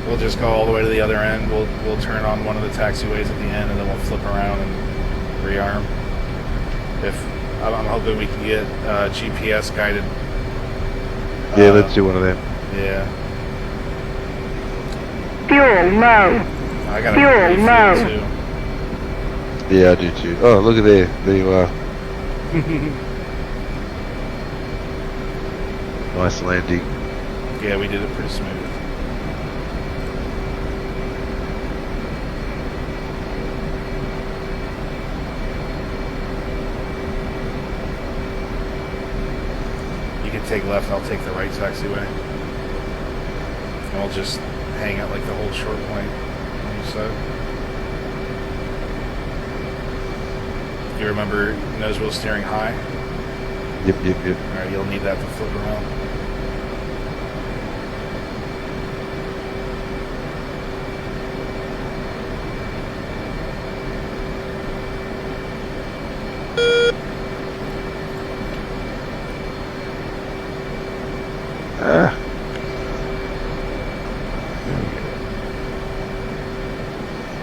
We'll just go all the way to the other end. We'll turn on one of the taxiways at the end, and then we'll flip around and rearm. I'm hoping we can get GPS guided. Yeah, let's do one of them. Yeah. Fuel low. I got Fuel low. too. Yeah, I do too. Oh, look at there. There you are. Nice landing. Yeah, we did it pretty smooth. You can take left, I'll take the right taxiway. And we'll just hang out like the whole short point on each side. You remember nose wheel steering high? Yep. Alright, you'll need that to flip around. Ah.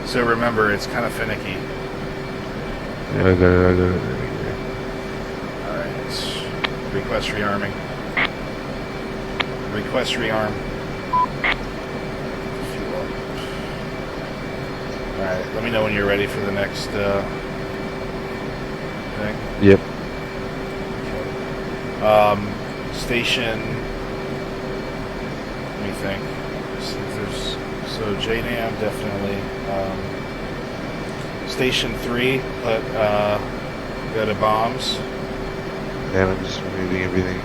So remember, it's kind of finicky. Yeah, I got it. Alright, request rearming. Request rearm. Alright, let me know when you're ready for the next thing. Yep. Station. Let me think. See if there's so JNAM definitely. Station 3. Go to bombs. And I'm just removing everything.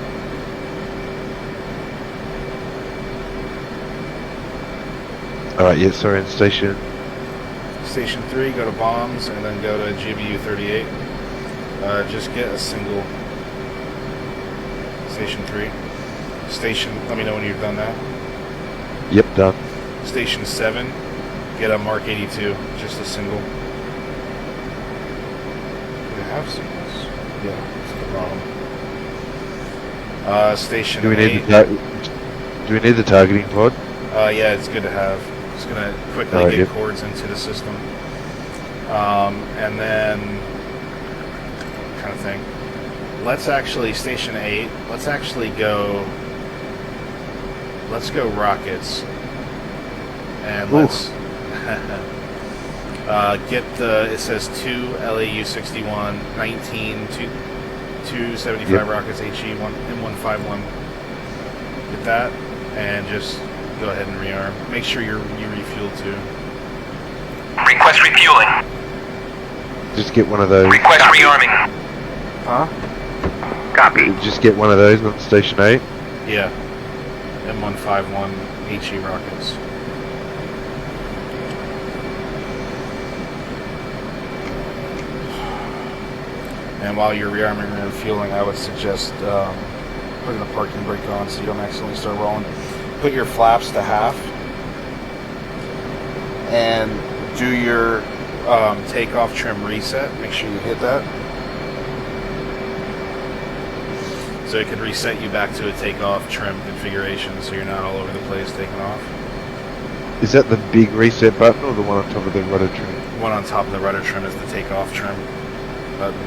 Alright, yeah, sorry, in station. Station 3, go to bombs, and then go to GBU 38. Just get a single. Station 3. Station, let me know when you've done that. Yep, done. Station 7, get a Mark 82, just a single. Do they have singles? Yeah, that's the problem. Station Do we 8. need the targeting pod? Yeah, it's good to have. It's going to quickly get cords into the system. And then, I'm trying to think. Let's actually, Station 8, let's go rockets. And let's Get the, it says 2 LAU 61, 19, 275 Yep. rockets, HE M151. Get that, and just go ahead and rearm. Make sure you refuel too. Request refueling. Just get one of those. Request rearming. Huh? Copy. Just get one of those on Station 8. Yeah. M151 HE rockets. And while you're rearming and refueling, I would suggest putting the parking brake on so you don't accidentally start rolling. Put your flaps to half and do your takeoff trim reset. Make sure you hit that. So it can reset you back to a takeoff trim configuration so you're not all over the place taking off. Is that the big reset button or the one on top of the rudder trim? One on top of the rudder trim is the takeoff trim button.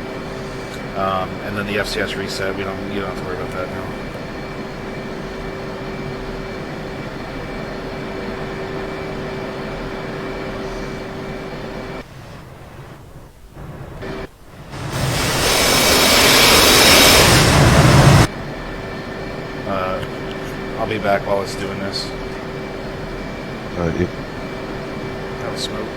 And then the FCS reset, you don't have to worry about that now. I'll be back while it's doing this. Yep. Have a smoke.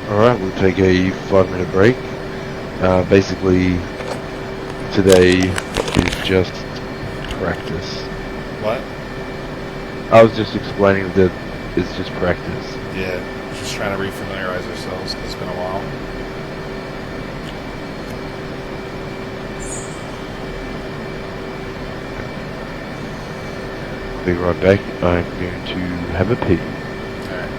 Alright, we'll take a 5-minute break. Basically, today is just practice. What? I was just explaining that it's just practice. Yeah, just trying to refamiliarize ourselves. It's been a while. I'll be right back. I'm going to have a pee. Alright.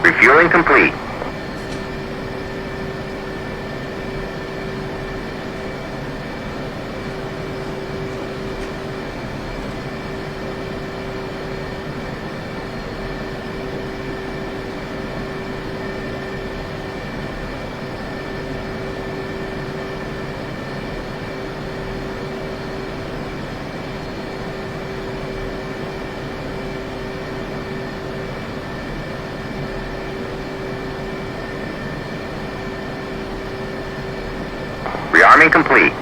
Refueling complete. Rearming complete.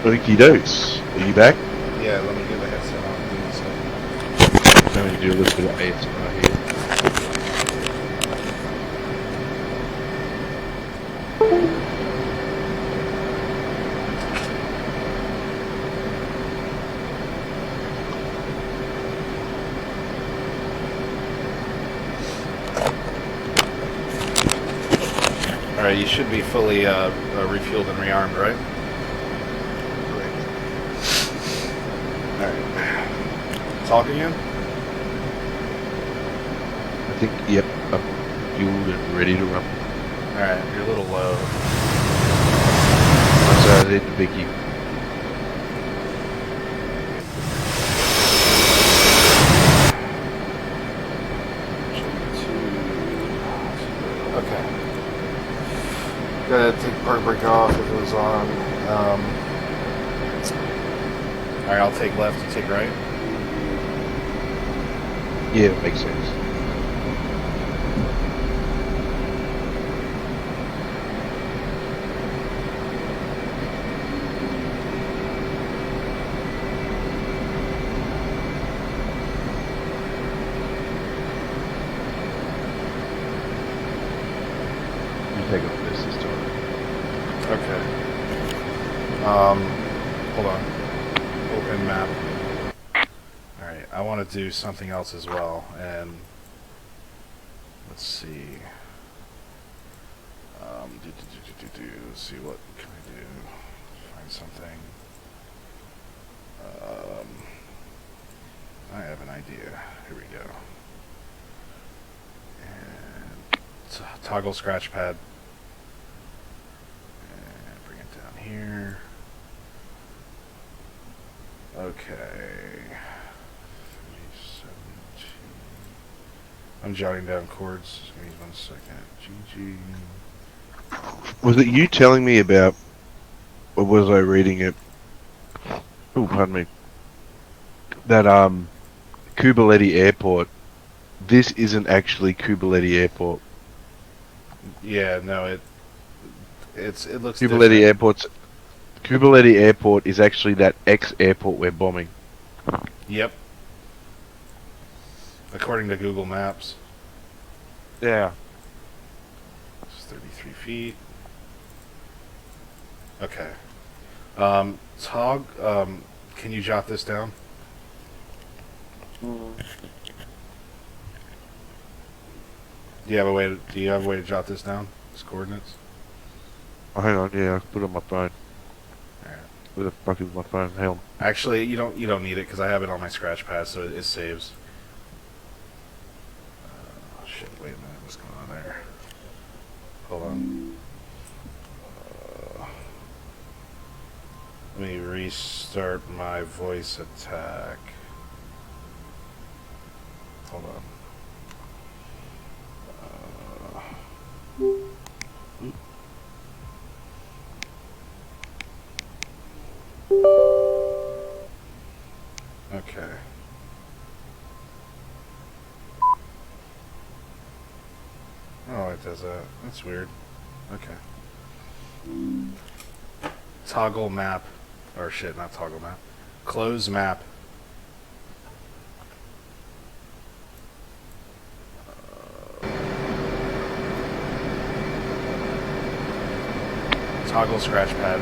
Okie dokes. Are you back? Yeah, let me get the headset on. Give me a second. I'm going to do a little bit of ASMR here. Alright, you should be fully refueled and rearmed, right? Alright. Talk again? I think, yep, I'm fueled and ready to run. Alright, you're a little low. Once I hit the Vicky. Okay. Gotta take part break off if it was on. Alright, I'll take left, you take right. Yeah, it makes sense. You take off this time. Okay. Hold on. Open map. Alright, I want to do something else as well, and let's see. Let's see what can I do. Find something. I have an idea. Here we go. And toggle scratch pad. And bring it down here. Okay. 317. I'm jotting down chords. Just give me 1 second. GG. Was it you telling me about, or was I reading it? Oh, pardon me. That, Kubaletti Airport, this isn't actually Kubaletti Airport. Yeah, no, it looks Kubaletti different. Kubaletti Airport is actually that ex-airport we're bombing. Yep. According to Google Maps. Yeah. It's 33 feet. Okay. Tog, can you jot this down? Do you have a way to jot this down? These coordinates? Oh, hang on, yeah, I put it on my phone. Alright. Where the fuck is my phone? Hang on. Actually, you don't need it because I have it on my scratch pad, so it saves. Shit! Wait a minute, what's going on there? Hold on. Let me restart my voice attack. Hold on. Okay. Oh, it does that. That's weird. Okay. Toggle map. Or shit, not toggle map. Close map. Toggle scratch pad.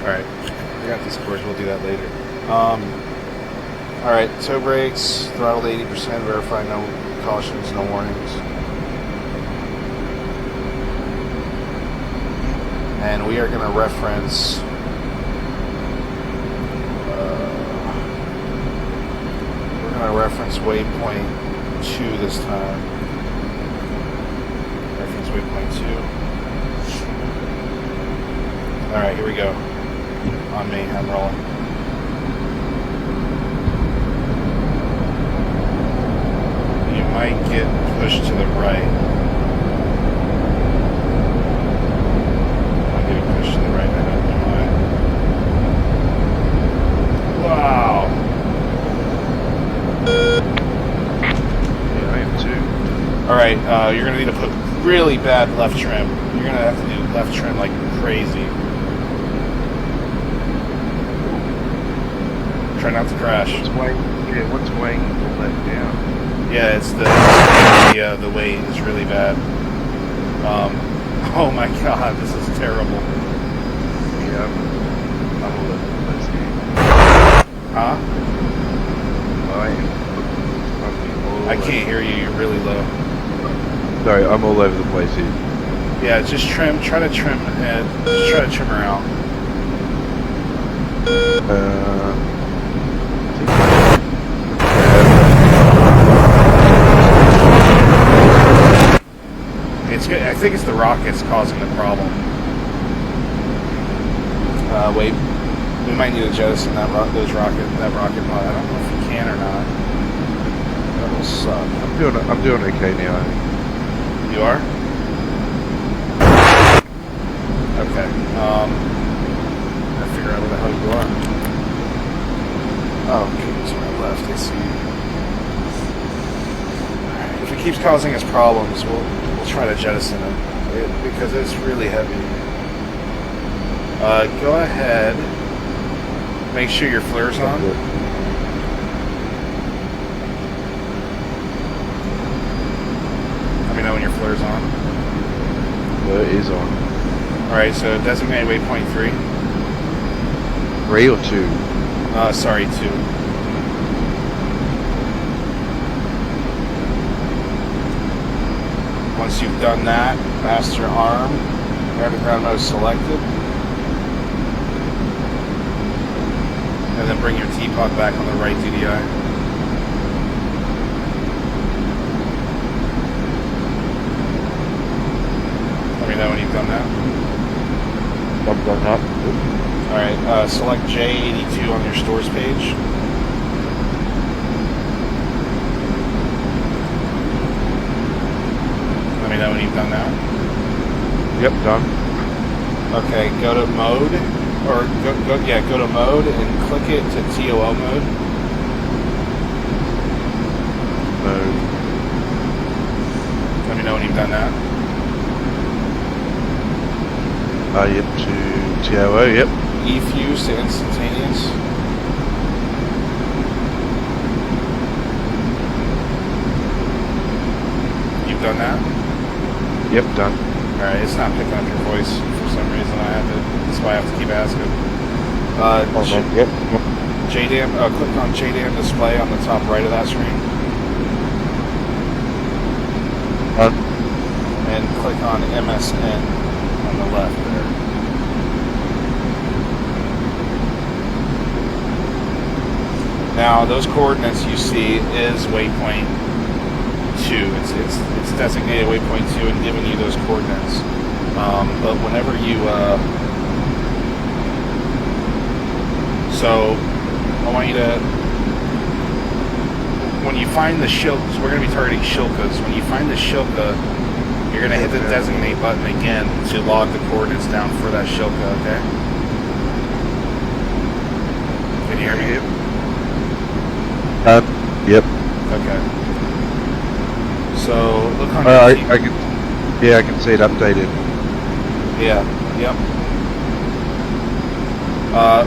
Alright. I got these chords, we'll do that later. Alright, toe brakes, throttle to 80%, verify no cautions, no warnings. And we are going to reference waypoint 2 this time. Reference waypoint 2. Alright, here we go. On me, I'm rolling. You might get pushed to the right. I'm getting pushed to the right, I don't know why. Wow! Yeah, I am too. Alright, you're going to need to put really bad left trim. You're going to have to do left trim like crazy. Try not to crash. What's weighing all that down? Yeah, it's the weight is really bad. Oh my god, this is terrible. Yeah, I'm all over the place here. Huh? I I can't hear you. You're really low. Sorry, I'm all over the place here. Yeah, just trim. Try to trim it. Just try to trim her out. It's good. I think it's the rockets causing the problem. Wait. We might need to jettison that rocket pod. I don't know if we can or not. That will suck. I'm doing okay now. I think. You are? Okay. Gotta figure out where the hell you are. Oh, okay, to my left, I see. Alright, if it keeps causing us problems, we'll try to jettison it because it's really heavy. Go ahead. Make sure your flare's on. Let me know when your flare's on. It is on. Alright, so designate waypoint 3. 3 or 2? Sorry, 2. Once you've done that, master arm, underground mode selected. And then bring your teapot back on the right DDI. Let me know when you've done that. I've done that. Alright, select J82 on your stores page. Let me know when you've done that. Yep, done. Okay, go to mode, or go to mode and click it to TOL mode. Mode. Let me know when you've done that. Yep, to TOO, yep. E-fuse to instantaneous. You've done that? Yep, done. Alright, it's not picking up your voice for some reason. That's why I have to keep asking. Yep. JDAM, click on JDAM display on the top right of that screen. And click on MSN on the left there. Now, those coordinates you see is waypoint 2. It's designated waypoint 2 and giving you those coordinates. But whenever you so I want you to, when you find the Shilkas, we're going to be targeting Shilkas. When you find the Shilka, you're going to hit the designate button again to log the coordinates down for that Shilka, okay? Can you hear me? Yep. Okay. So look on I can see it updated. Yeah, yep.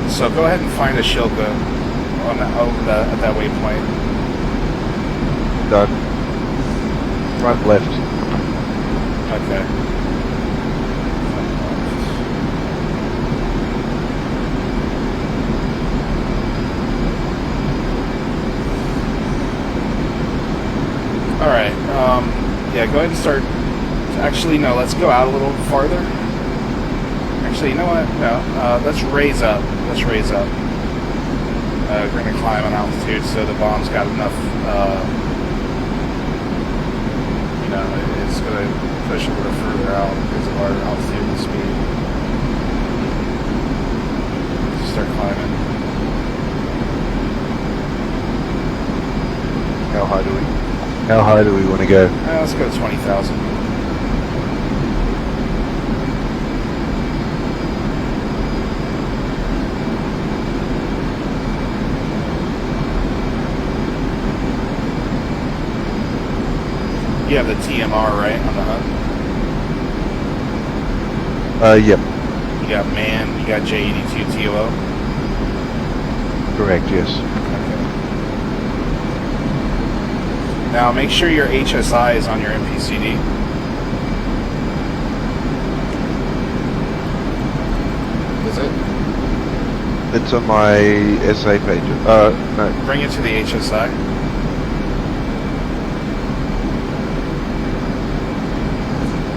So go ahead and find a Shilka on at that waypoint. Done. Front left. Okay. Alright, yeah, go ahead and start. Actually, no, let's go out a little farther. Actually, you know what? No, let's raise up. Let's raise up. We're going to climb on altitude so the bomb's got enough, you know, it's going to push a little further out because of our altitude and speed. Just start climbing. How high do we want to go? Let's go to 20,000. You have the TMR, right, on the HUD? Yep. You got MAN, you got J82 TOO. Correct, yes. Now make sure your HSI is on your MPCD. Is it? It's on my SA page. No. Bring it to the HSI.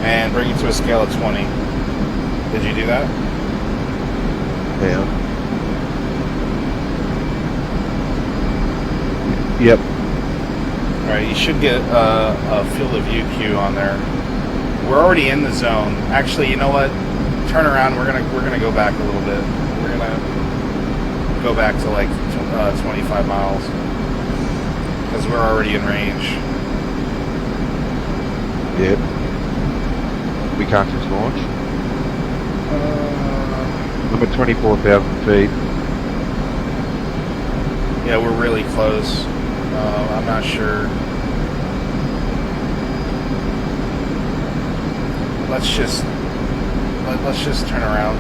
And bring it to a scale of 20. Did you do that? Yeah. Yep. Alright, you should get a field of view cue on there. We're already in the zone. Actually, you know what? Turn around. We're gonna go back a little bit. We're gonna go back to like 25 miles because we're already in range. Yep. We can't just launch. I'm at 24,000 feet. Yeah, we're really close. I'm not sure. Let's just turn around.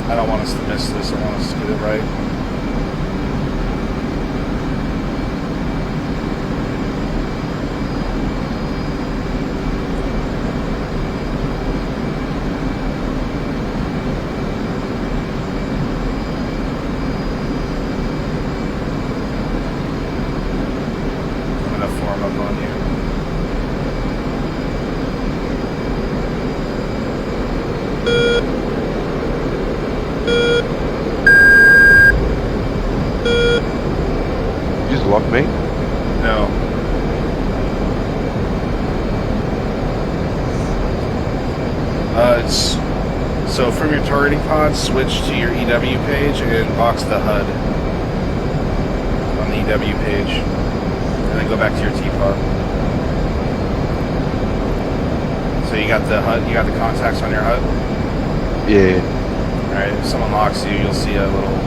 I don't want us to miss this. I want us to get it right. I'm gonna form up on you. You just locked me? No. It's so from your targeting pod, switch to your EW page and box the HUD on the EW page, and then go back to your T-pod. So you got the HUD, you got the contacts on your HUD. Yeah. All right. If someone locks you, you'll see a little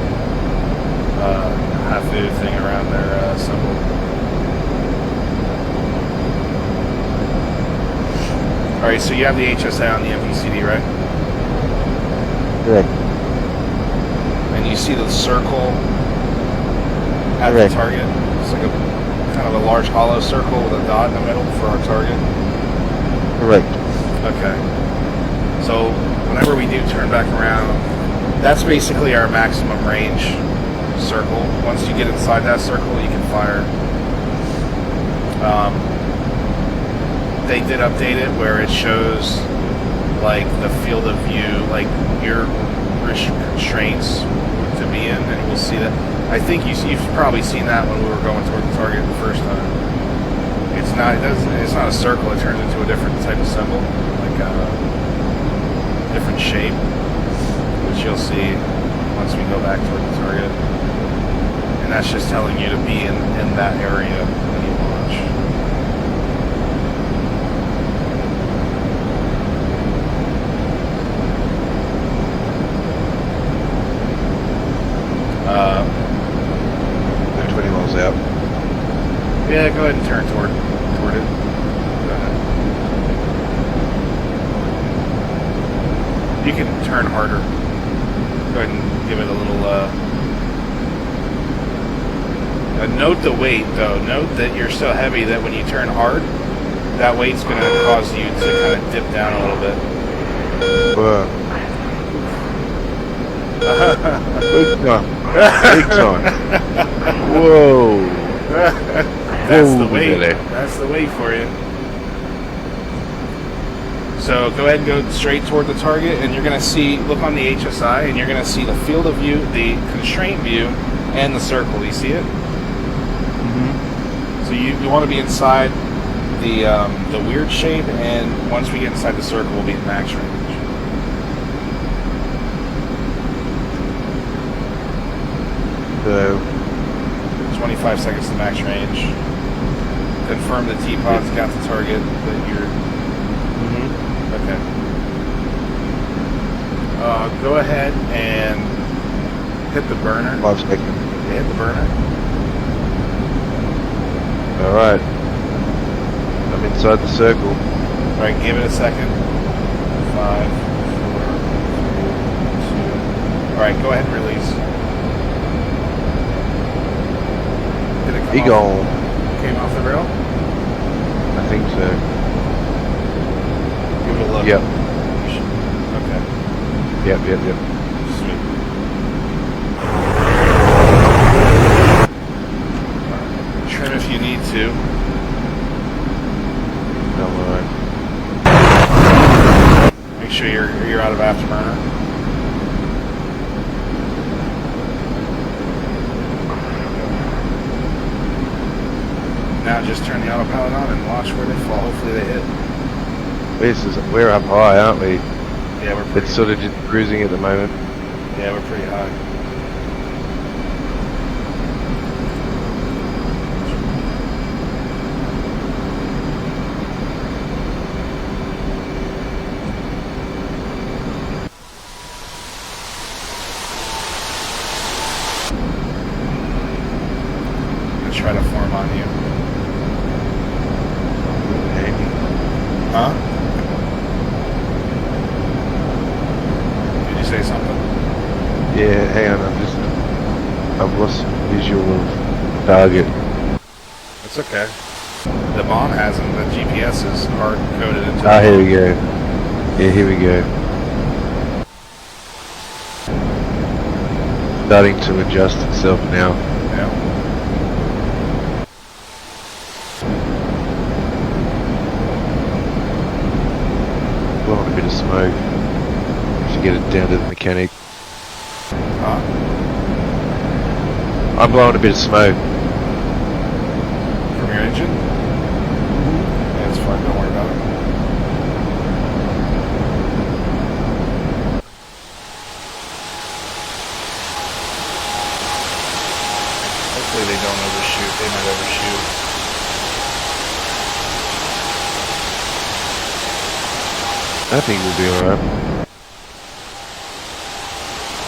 half-food thing around their symbol. All right, so you have the HSI on the MPCD, right? Correct. And you see the circle at Correct. the target. It's like a kind of a large hollow circle with a dot in the middle for our target. Correct. Okay. So whenever we do turn back around, that's basically our maximum range circle. Once you get inside that circle, you can fire. They did update it where it shows like the field of view, like your constraints to be in, and you'll see that. I think you've probably seen that when we were going toward the target the first time. It's not a circle. It turns into a different type of symbol, like a different shape, which you'll see once we go back toward the target. And that's just telling you to be in that area when you launch. They're 20 miles out. Yeah, go ahead and turn toward it. Go ahead. You can turn harder. Go ahead and give it a little. Note the weight, though. Note that you're so heavy that when you turn hard, that weight's going to cause you to kind of dip down a little bit. Big time. Big time. Whoa. That's the Whoa, weight. Billy. That's the weight for you. So go ahead and go straight toward the target, and you're going to see, look on the HSI, and you're going to see the field of view, the constraint view, and the circle. You see it? Mm-hmm. So you want to be inside the weird shape, and once we get inside the circle, we'll be at max range. So, 25 seconds to max range. Confirm the T-pod's got the target that you're... Okay. Go ahead and hit the burner. 5 seconds. Yeah, hit the burner. Alright. I'm inside the circle. Alright, give it a second. 5, 4, 3, 2, Alright, go ahead and release. Did it come Eagle. off? Came off the rail? I think so. Give it a look. Yep. Okay. Yep. Sweet. Trim if you need to. Alright. Make sure you're out of afterburner. Now just turn the autopilot on and watch where they fall. Hopefully they hit. We're up high, aren't we? Yeah, we're pretty. It's sort of just cruising at the moment. Yeah, we're pretty high. Gonna try to form on you. Huh? Did you say something? Yeah, hang on, I've lost visual of target. It's okay. The bomb has them. The GPS is hard coded into. Ah, here we go. Yeah, here we go. Starting to adjust itself now. Yeah. Blowing a bit of smoke. To get it down to the mechanic. Huh? I'm blowing a bit of smoke. From your engine? Yeah, it's fine. Don't worry about it. Hopefully they don't overshoot. They might overshoot. I think we'll be alright.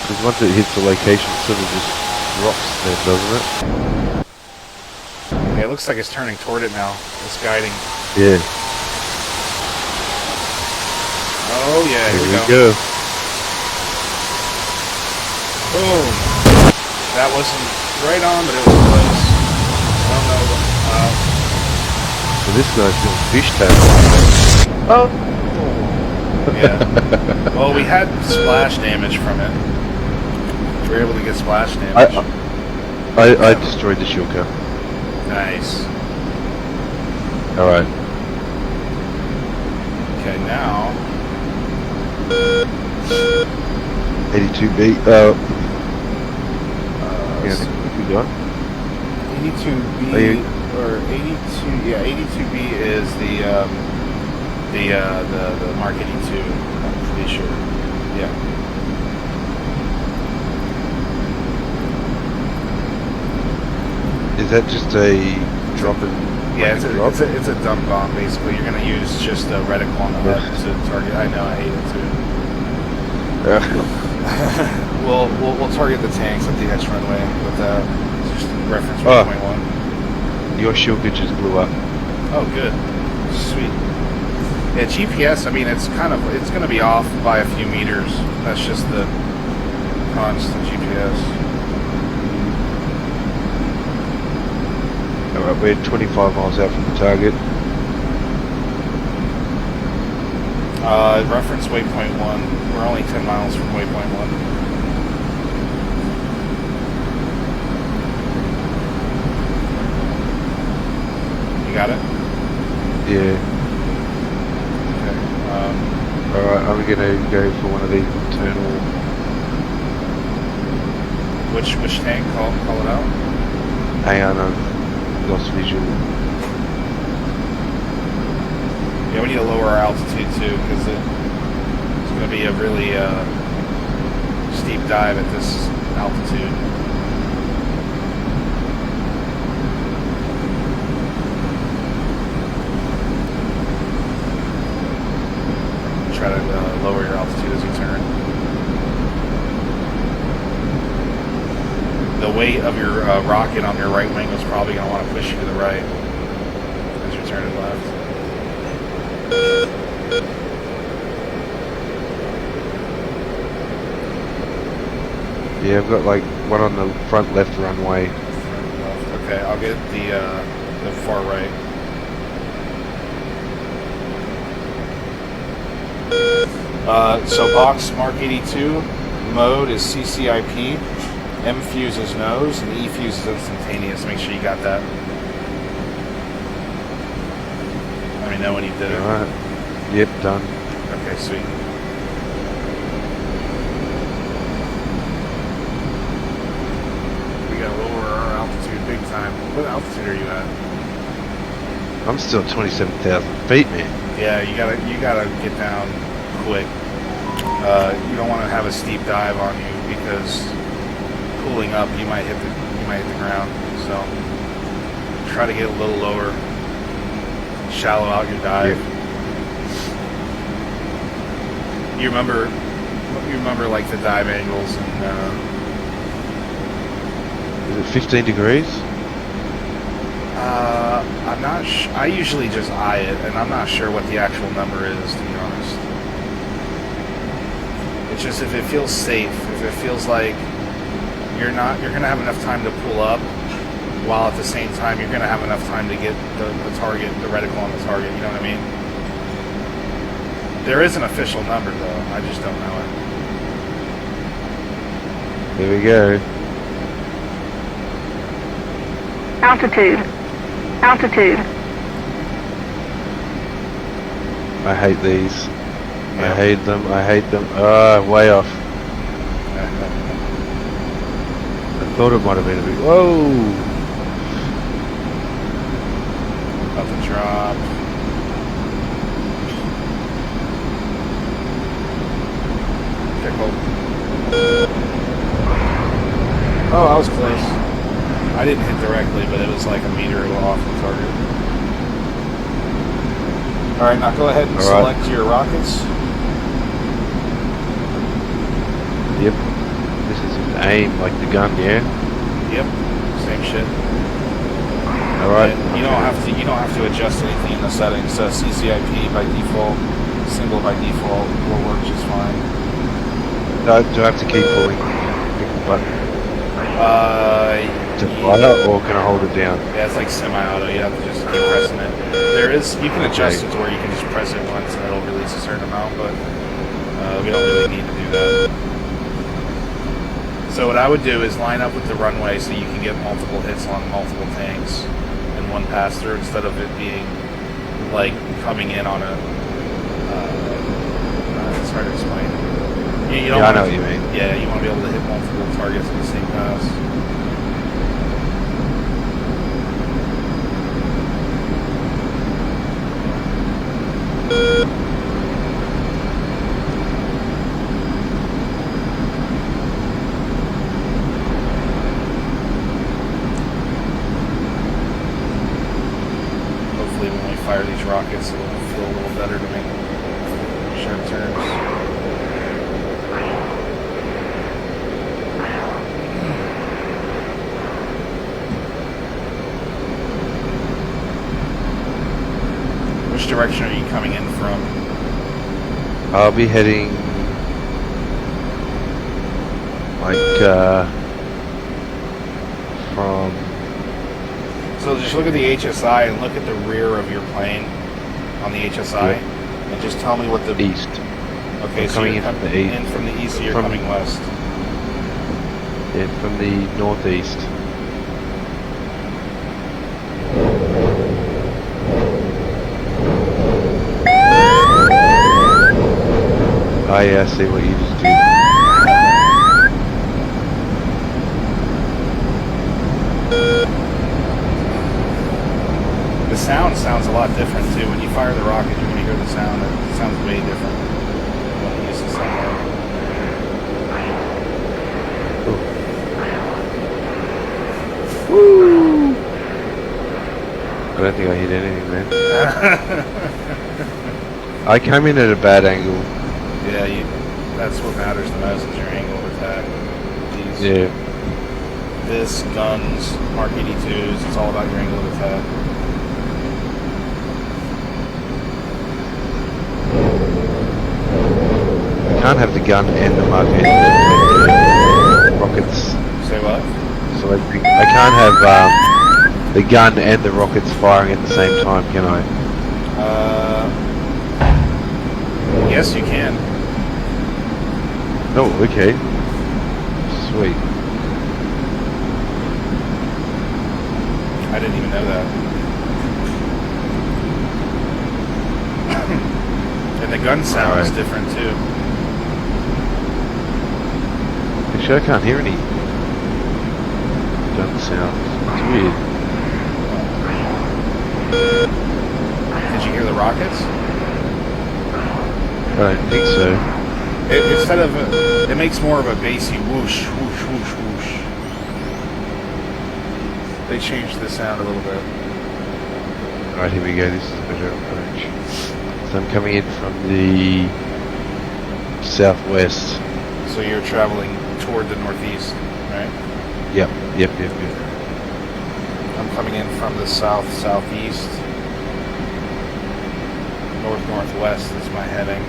Because once it hits the location, it sort of just drops then, doesn't it? Yeah, it looks like it's turning toward it now. It's guiding. Yeah. Oh, yeah, Here here we we go. Boom. That wasn't right on, but it was close. I don't know. So this guy's doing fish tackle. Oh! Yeah. Well, we had splash damage from it. We were able to get splash damage. I destroyed the shield car. Nice. Alright. Okay, now 82B. Yeah, I think we got. 82B Are you- or 82. Yeah, 82B is the Mark 82. I'm pretty sure. Yeah. Is that just a drop and Yeah, drop? it's a dump bomb basically. You're gonna use just a reticle on the HUD to target. I know, I hate it too. We'll target the tanks at the H runway with just reference 1.1. Your shield car just blew up. Oh, good, sweet. Yeah, GPS. I mean, it's going to be off by a few meters. That's just the constant GPS. Alright, we're 25 miles out from the target. Reference waypoint 1. We're only 10 miles from waypoint 1. You got it? Yeah. Alright, I'm gonna go for one of these internal. Which tank? Call it out. Hang on, I've lost visual. Yeah, we need to lower our altitude too, because it's going to be a really steep dive at this altitude. Try to lower your altitude as you turn. The weight of your rocket on your right wing is probably going to want to push you to the right as you're turning left. Yeah, I've got like one on the front left runway. Okay, I'll get the far right. So box Mark 82 mode is CCIP. M fuse is nose and E fuse is instantaneous. Make sure you got that. Let me know when you did it. Alright. Yep, done. Okay, sweet. We gotta lower our altitude big time. What altitude are you at? I'm still 27,000 feet, man. Yeah, you gotta get down quick. You don't want to have a steep dive on you because pulling up you might hit the ground. So try to get a little lower, shallow out your dive. Yeah. You remember like the dive angles and. Is it 15 degrees? I'm not. I usually just eye it, and I'm not sure what the actual number is, to be honest. It's just if it feels safe, if it feels like you're gonna have enough time to pull up, while at the same time you're gonna have enough time to get the target, the reticle on the target. You know what I mean? There is an official number though. I just don't know it. Here we go. Altitude. Altitude. I hate these. Yeah. I hate them. I hate them. Ah, way off. I thought it might have been a bit. Whoa! About to drop. Pickle. Oh, I was close. I didn't hit directly, but it was like a meter off the target. Alright, now go ahead and select your rockets. Yep. This is aim, like the gun, yeah? Yep, same shit. Alright. And you don't have to adjust anything in the settings. So CCIP by default, single by default will work just fine. Do I have to keep pulling? Pick the button. To fire, or can I hold it down? Yeah, it's like semi-auto. You have to just keep pressing it. You can adjust it to where you can just press it once and it'll release a certain amount, but we don't really need to do that. So what I would do is line up with the runway so you can get multiple hits on multiple tanks in one pass through instead of it being like coming in on a. It's hard to explain. You don't Yeah, I know what you mean. Yeah, you want to be able to hit multiple targets in the same pass. Hopefully when we fire these rockets it'll feel a little better to make sharp turns. Which direction are you coming in from? I'll be heading like from So just look at the HSI and look at the rear of your plane on the HSI, and just tell me what the east. Okay, I'm so coming you're in from the east. in from the east, so you're From- coming west. Yeah, from the northeast. Oh yeah, I see what you just did. The sounds a lot different too. When you fire the rocket, you're going to hear the sound. It sounds way different when you use the sunlight. Woo! I don't think I hit anything, man. I came in at a bad angle. Yeah, that's what matters the most is your angle of attack. Yeah. This, guns, Mark 82s, it's all about your angle of attack. You can't have the gun and the Mark 82 rocket rockets. Say what? So I can't have the gun and the rockets firing at the same time, can I? Yes, you can. Oh, okay. Sweet. I didn't even know that. And the gun sound is different too. Actually, I can't hear any gun sounds. It's weird. Did you hear the rockets? I don't think so. Instead of it makes more of a bassy whoosh, whoosh, whoosh, whoosh. They changed the sound a little bit. Alright, here we go. This is a better approach. So I'm coming in from the southwest. So you're traveling toward the northeast, right? Yep. I'm coming in from the southeast. Northwest is my heading.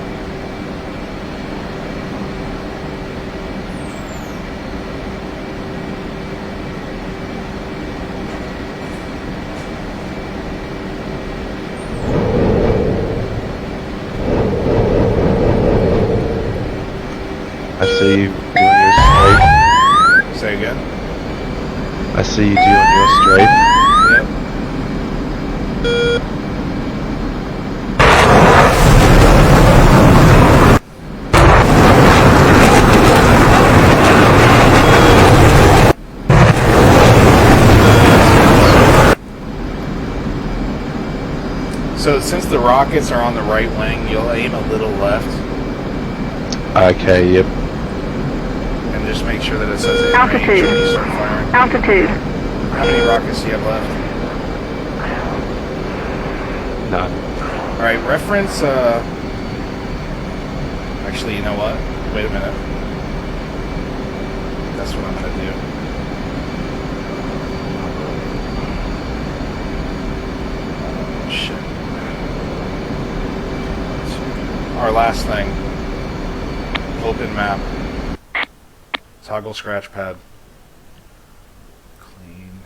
I see you doing your strafe. Say again? I see you doing your strafe. Yep. So since the rockets are on the right wing, you'll aim a little left. Okay, yep. And just make sure that it says aim Altitude. range when you start firing. Altitude. How many rockets do you have left? None. Alright, reference, actually, you know what? Wait a minute. That's what I'm gonna do. Oh, shit. Our last thing. Open map. Toggle scratch pad. Clean.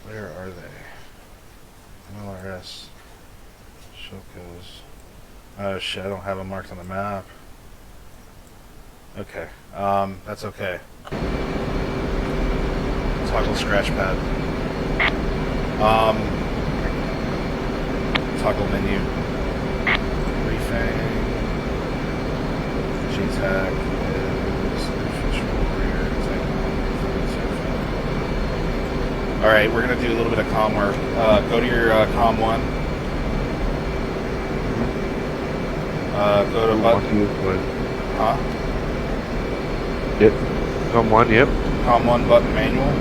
Where are they? MLRS. Shokos. Oh shit, I don't have them marked on the map. Okay. That's okay. Toggle scratch pad. Toggle menu. Briefing. GTAC is official rear. Alright, we're gonna do a little bit of comm work. Go to your comm 1. Go to button. Huh? Yep. Come one, yep. Comm 1 button manual.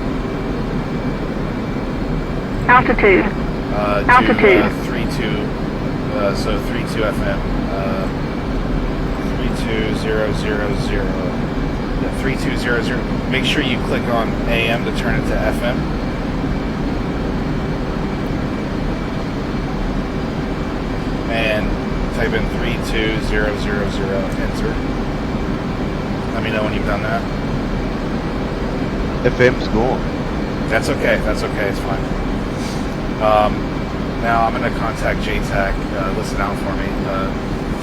Altitude. Altitude. Do 32, so 32 FM. 32000. Yeah, 3200. Make sure you click on AM to turn it to FM. And type in 32000, enter. Let me know when you've done that. FM's gone. That's okay, it's fine. Now I'm going to contact JTAC. Listen out for me.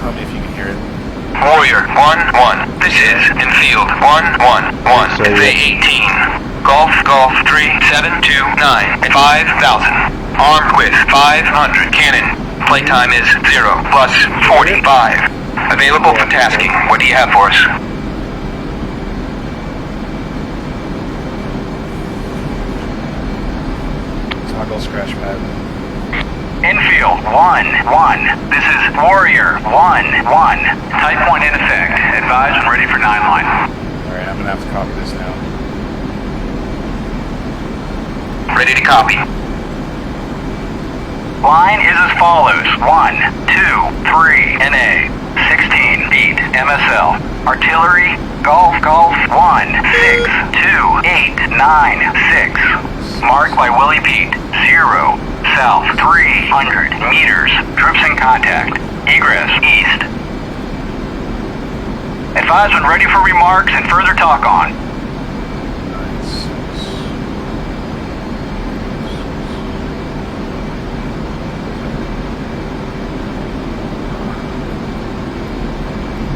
Tell me if you can hear it. Warrior 1-1. This is infield 1-1-1. It's A-18. Golf 3729 at 5,000. Armed with 500 cannon. Playtime is 0 plus 45. Available for tasking. What do you have for us? Toggle scratch pad. Infield 1-1. This is Warrior 1-1. Type point in effect. Advise and ready for 9 line. Alright, I'm going to have to copy this now. Ready to copy. Line is as follows. 1, 2, 3, NA. 16 feet MSL. Artillery. Golf 1, 6, 2, 8, 9, 6. Marked by Willie Pete. 0. South 300 meters. Troops in contact. Egress east. Advise when ready for remarks and further talk on.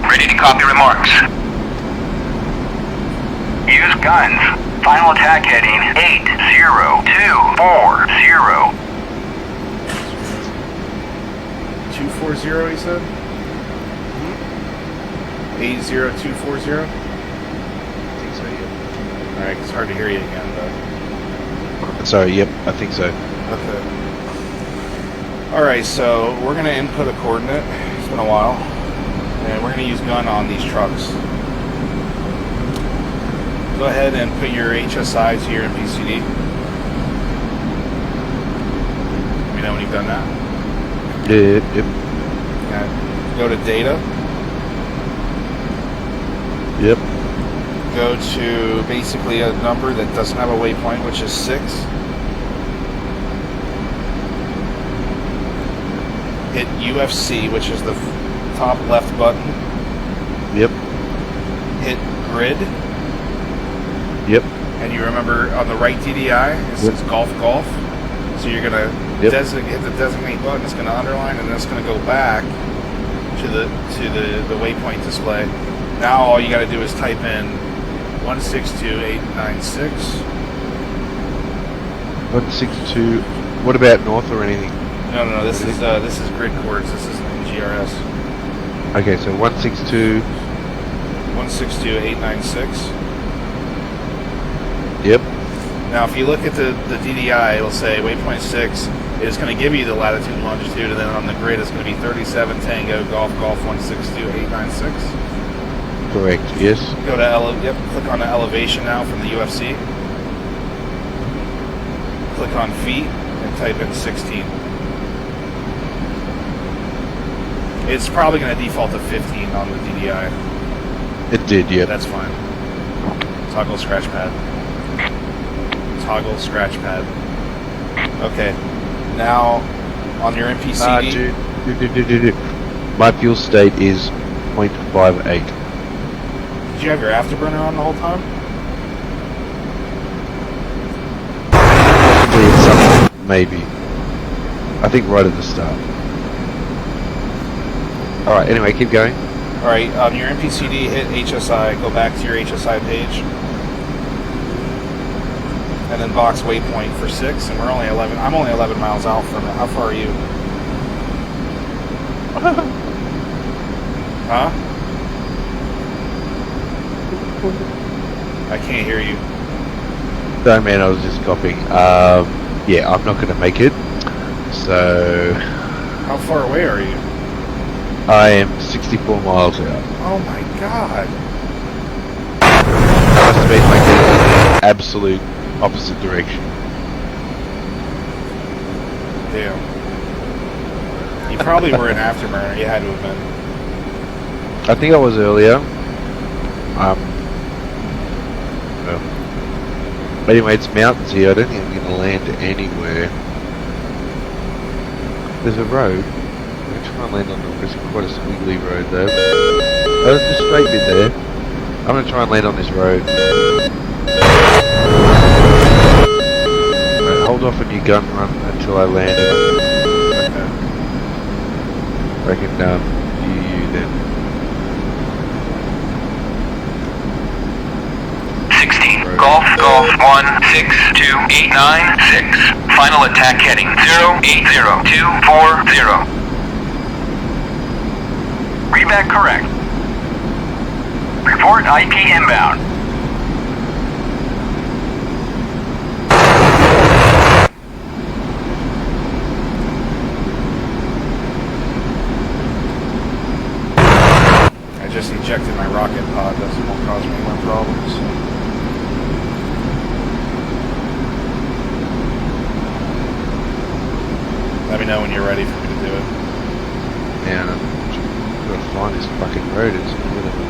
Ready to copy remarks. Use guns. Final attack heading 80240. 240, he said? 80240? I think so, yep. Alright, it's hard to hear you again, but... Sorry, yep, I think so. Okay. Alright, so we're going to input a coordinate. It's been a while. And we're going to use gun on these trucks. Go ahead and put your HSI to your MPCD. Let me know when you've done that. Yep, yep. Yeah. Go to data. Yep. Go to basically a number that doesn't have a waypoint, which is 6. Hit UFC, which is the top left button. Yep. Hit grid. Yep. And you remember on the right DDI, it says golf golf. So you're going to hit the designate button, it's going to underline, and then it's going to go back to the waypoint display. Now all you got to do is type in 162896. 162. What about north or anything? No. This is grid chords. This isn't in GRS. Okay, so 162. 162896. Yep. Now, if you look at the DDI, it'll say waypoint 6 is going to give you the latitude and longitude, and then on the grid it's going to be 37 Tango Golf Golf 162896. Correct. Yes. Go to click on the elevation now from the UFC. Click on feet and type in 16. It's probably going to default to 15 on the DDI. It did. Yep. That's fine. Toggle scratch pad. Toggle scratch pad. Okay. Now on your MPCD. Dude. My fuel state is 0.58. Did you have your afterburner on the whole time? Possibly at some point, maybe. I think right at the start. Alright, anyway, keep going. Alright, on your MPCD, hit HSI, go back to your HSI page. And then box waypoint for 6, and we're only 11, I'm only 11 miles out from it. How far are you? Huh? I can't hear you. No, man, I was just copying. Yeah, I'm not going to make it. So... How far away are you? I am 64 miles out. Oh my god. That must have been like the absolute opposite direction. Damn. You probably were in afterburner, you had to have been. I think I was earlier. Well, anyway, it's mountains here. I don't think I'm going to land anywhere. There's a road. I'm going to try and land on it's quite a squiggly road though. Oh, there's a straight bit there. I'm going to try and land on this road. Right, hold off on your gun run until I land it. Okay. I reckon you then. 16. Golf Golf 162896. Final attack heading 080240. Read back correct. Report IP inbound. I just ejected my rocket pod, that won't cause me more problems. Let me know when you're ready for me to do it. Man, I'm going to find this fucking road. It's in the middle of it.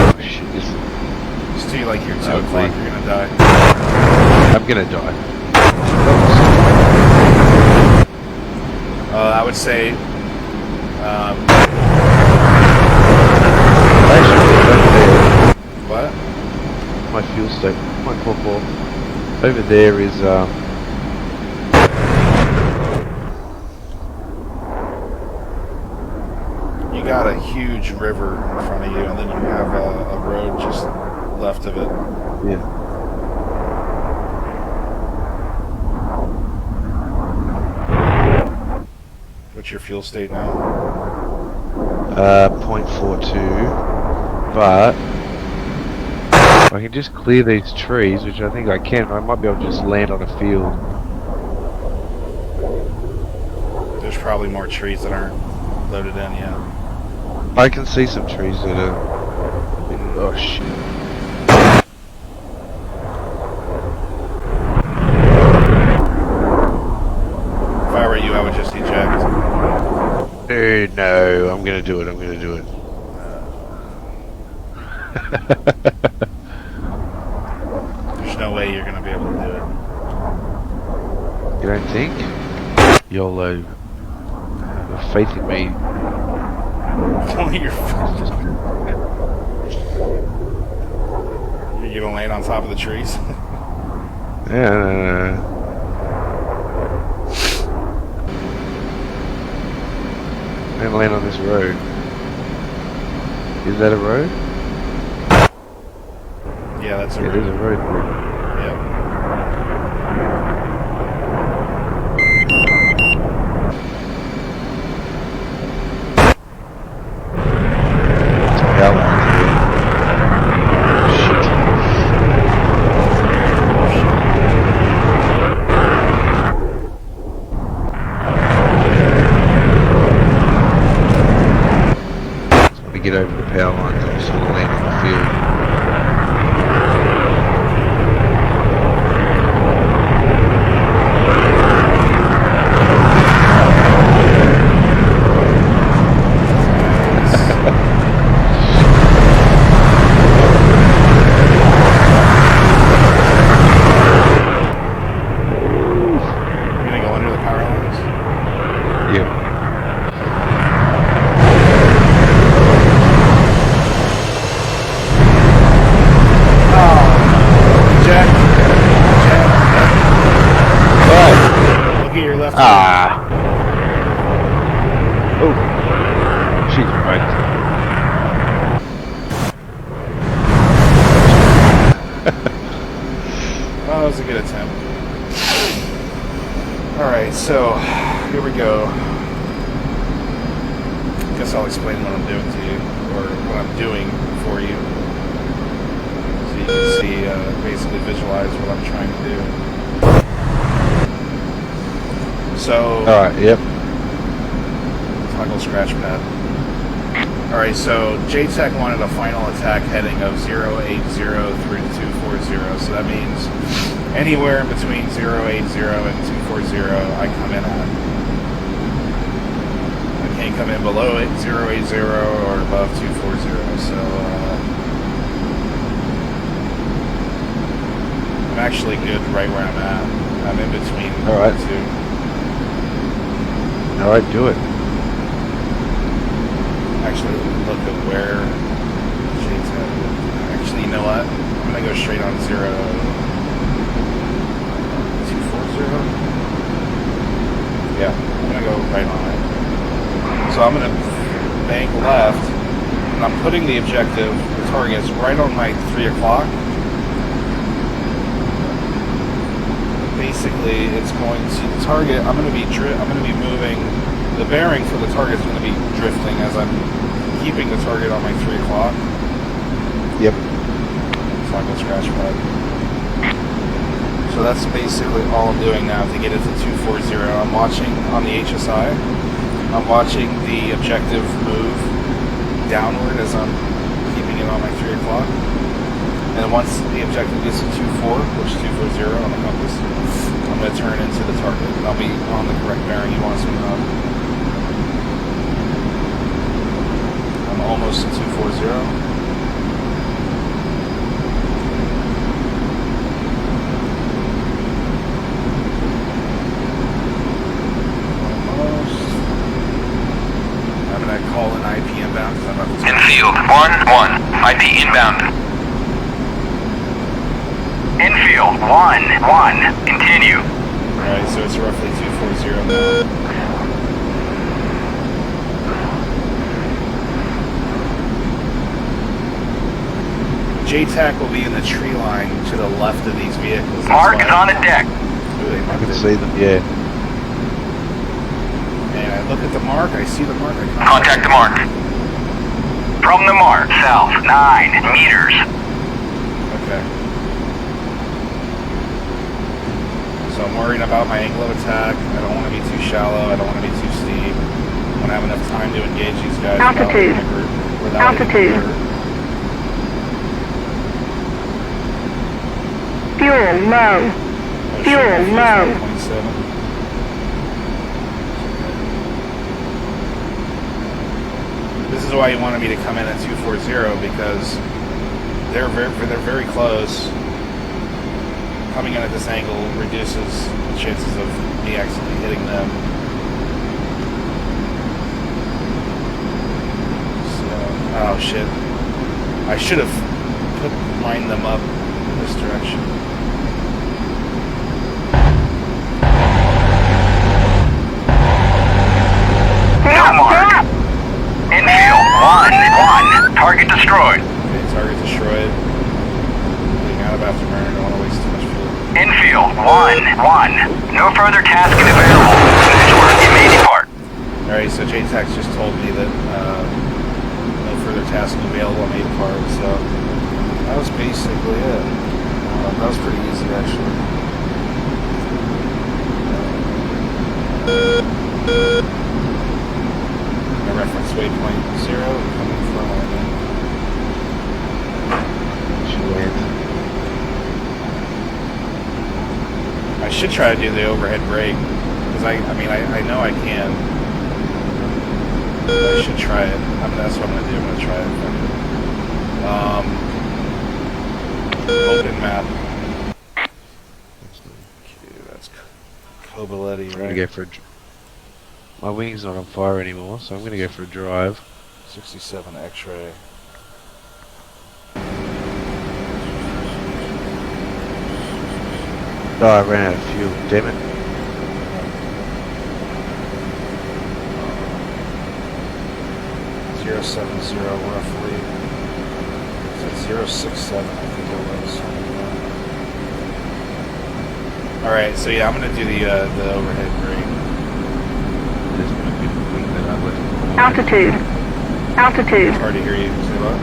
Oh shit, this is... It's too like you're 2 Oh, o'clock, please. you're gonna die. I'm gonna die. I would say what? My fuel state, 0.44. Over there is you got a huge river in front of you, and then you have a road just left of it. yeah. What's your fuel state now? 0.42. But I can just clear these trees, which I think I can. I might be able to just land on a field. There's probably more trees that aren't loaded in yet. I can see some trees that are. Oh shit! If I were you, I would just eject. No, I'm gonna do it. I'm gonna do it. There's no way you're gonna be able to do it. You don't think? YOLO. Have faith in me. You're gonna land on top of the trees? Yeah, no. I'm gonna land on this road. Is that a road? Yeah, that's a Yeah, road. there's a road there. Yep. Power lines there. Shit. Let me get over the power lines. I'm just gonna land on the field. You're gonna go under the power lines? Yeah. Jack. What? Look at your left. Ah. Oh. She's right. Oh, that was a good attempt. Alright, so here we go. Guess I'll explain what I'm doing to you, or what I'm doing for you. So you can see, basically visualize what I'm trying to do. So, Alright, yep. toggle scratch pad. Alright, so JTech wanted a final attack heading of 080 through 240, so that means anywhere in between 080 and 240 I come in at. I can't come in below it, 080 or above 240, so I'm actually good right where I'm at. I'm in between Alright. the two. Alright, do it. Actually, look at where Shade's headed. Actually, you know what? I'm gonna go straight on 240. Yeah, I'm gonna go right on it. So I'm gonna bank left, and I'm putting the objective, the targets, right on my 3 o'clock. Basically, it's going to the target. I'm gonna be moving. The bearing for the target is going to be drifting as I'm keeping the target on my 3 o'clock. Yep. Toggle scratch pad. So that's basically all I'm doing now to get it to 240. I'm watching on the HSI. I'm watching the objective move downward as I'm keeping it on my 3 o'clock. And once the objective gets to 24, which is 240 on the compass, I'm going to turn into the target. And I'll be on the correct bearing he wants me on. I'm almost at 240. Almost. ground. Infield, 1-1. Continue. Alright, so it's roughly 240 now. JTAC will be in the tree line to the left of these vehicles. Mark is on the deck. Ooh, they I marked can it. see them, yeah. And I look at the mark, I see the mark. I Contact the mark. From the mark, south, 9 meters. Okay. So I'm worrying about my angle of attack. I don't want to be too shallow. I don't want to be too steep. I want to have enough time to engage these guys. Altitude. Without Altitude. Fuel low. Fuel low. 27. This is why you wanted me to come in at 240 because they're very close. Coming in at this angle reduces the chances of me accidentally hitting them. So, oh shit! I should have lined them up in this direction. No mark. Infield, 1-1. Target destroyed. Okay, target destroyed. Getting out of afterburner, don't want to waste too much fuel. Infield, 1-1. No further tasking available. Finish work, you may depart. Alright, so JTAX just told me that no further tasking available on A-part, so that was basically it. That was pretty easy, actually. My reference waypoint 0 coming from landing. I should try to do the overhead brake because I know I can. I should try it. That's what I'm gonna do. I'm gonna try it. Open map. Okay, that's Coballetti, I'm gonna right? go for a my wing's not on fire anymore, so I'm gonna go for a drive. 67 X-ray. Oh, I ran out of fuel, damn it. Zero 070 roughly. Is that 067? I think it was. All right, so yeah, I'm gonna do the overhead brake. There's gonna be a wing that I left. Altitude. Altitude. It's hard to hear you. Say what?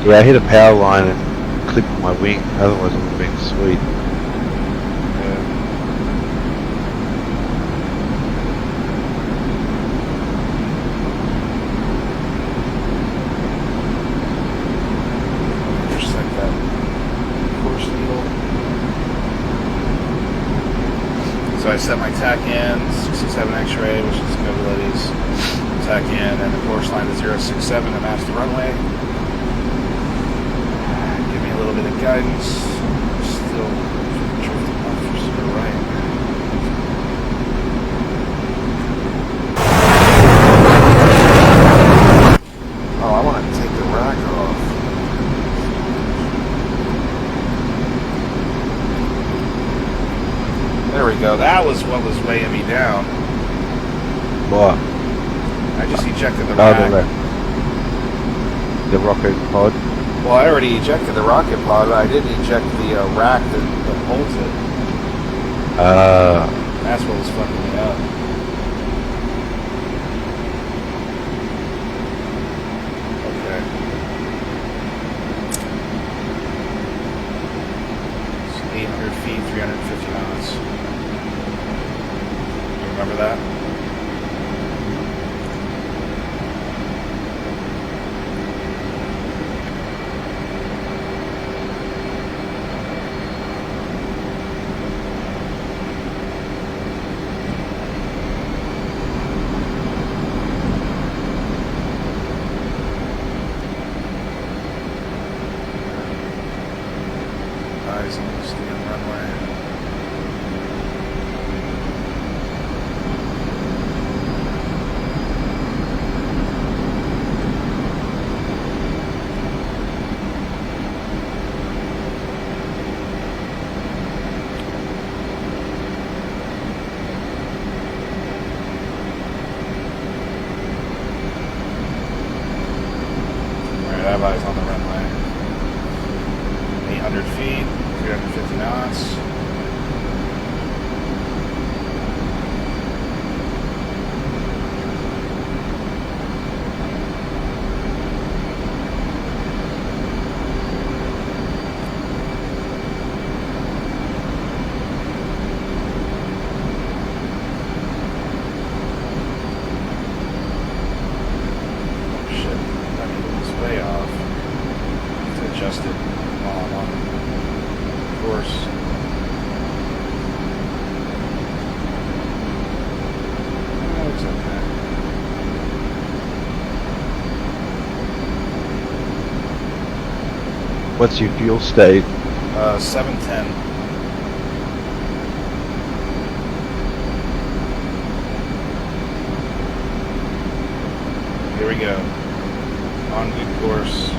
Yeah, I hit a power line and clipped my wing, otherwise it would have been sweet. So I set my tack in, 67 X-ray, which is Coballetti's tack in, and the course line to 067 to match the runway. Give me a little bit of guidance. Still drifting off to the right. Oh, I want to take the rack off. There we go. That was what was weighing me down. What? I just ejected the Oh, rack. the rocket pod. Well, I already ejected the rocket pod, but I didn't eject the rack that holds it. That's what was fucking me up. Okay. It's 800 feet, 350 knots. You remember that? Eyes on the steel runway. 600 feet, 350 knots. What's your fuel state? 710. Here we go. On good course.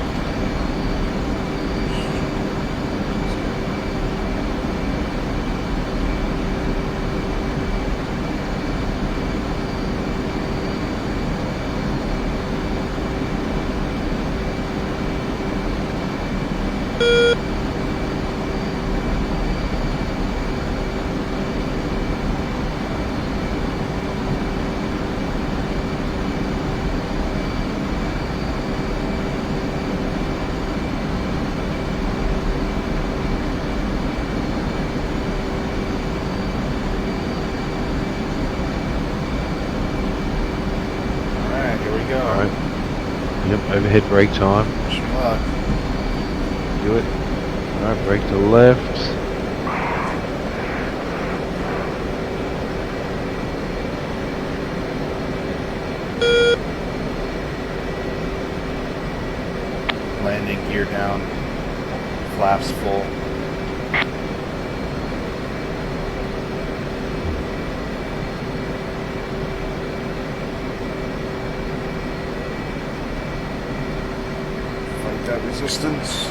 Overhead brake time. Wish me luck. Do it. Alright, brake to the left. Landing gear down. Flaps full. That resistance.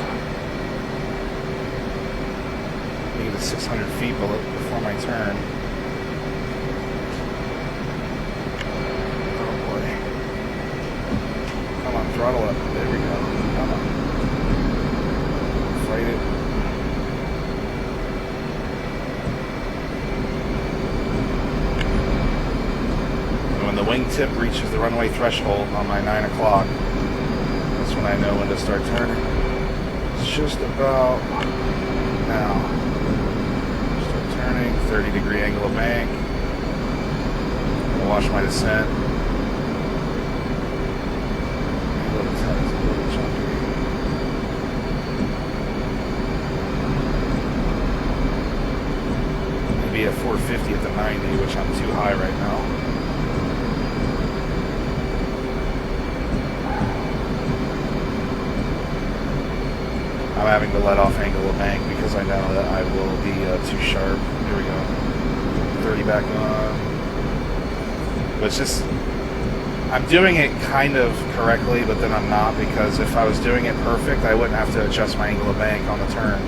Make it 600 feet before my turn. Oh boy. Come on, throttle up. There we go. Come on. Fight it. And when the wingtip reaches the runway threshold on my 9 o'clock, that's when I know when to start turning. It's just about now. Start turning, 30-degree angle of bank. I'll watch my descent. A little tight, it's a little chunky. Maybe at 450 at the 90, which I'm too high right now. I'm having to let off angle of bank because I know that I will be too sharp. Here we go. 30 back on. But it's just, I'm doing it kind of correctly, but then I'm not, because if I was doing it perfect, I wouldn't have to adjust my angle of bank on the turn.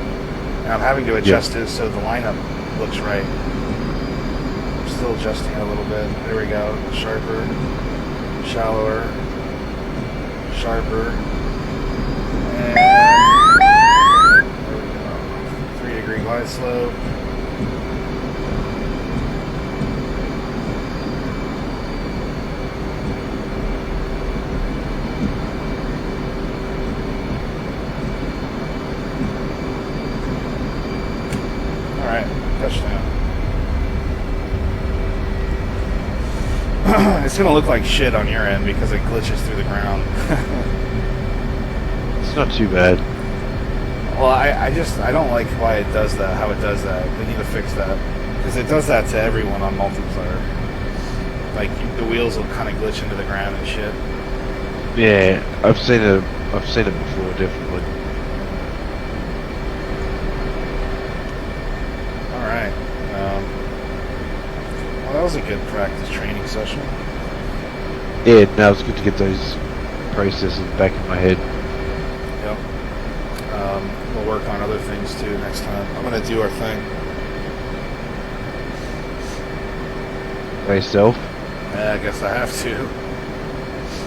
And I'm having to adjust it so the lineup looks right. I'm still adjusting it a little bit. There we go. Sharper, shallower, sharper, and 3-degree glide slope. Alright, touchdown. It's gonna look like shit on your end because it glitches through the ground. It's not too bad. Well, I don't like why it does that, how it does that. They need to fix that. Because it does that to everyone on multiplayer. Like, the wheels will kind of glitch into the ground and shit. Yeah, I've seen it before, definitely. Alright. Well, that was a good practice training session. Yeah, no, it's good to get those processes back in my head. Yep. We'll work on other things too next time. I'm going to do our thing. By yourself? Yeah, I guess I have to.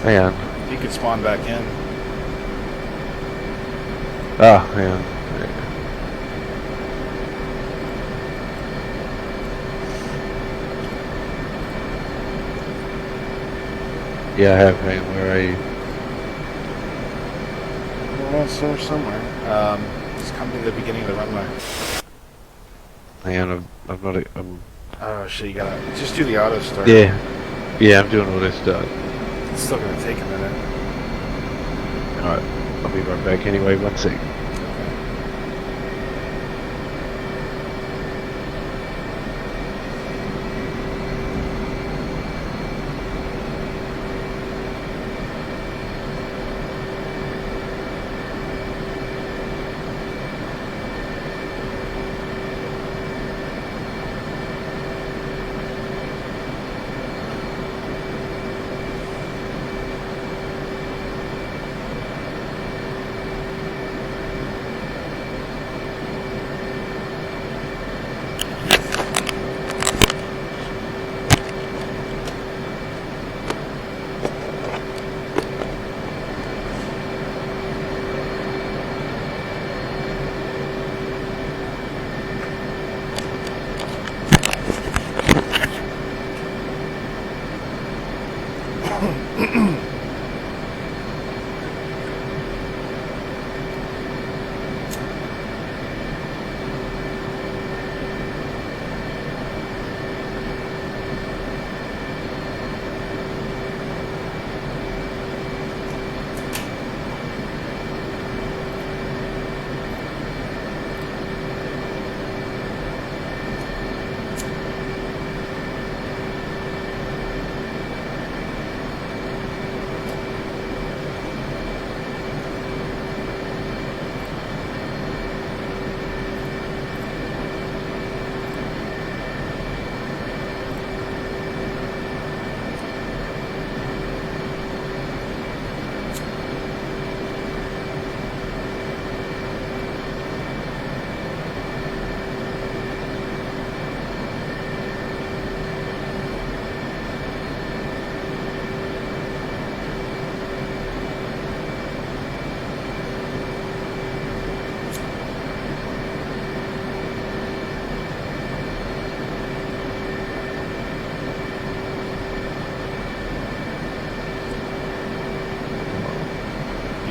Hang on. You could spawn back in. Ah, hang on. Yeah, I have. Hang on, where are you? Well, it's there somewhere. Just come to the beginning of the runway. Hang on, I'm not. I'm. Oh shit, you gotta just do the auto start. Yeah, yeah, I'm doing all this stuff. It's still gonna take a minute. All right, I'll be right back. Anyway, 1 sec.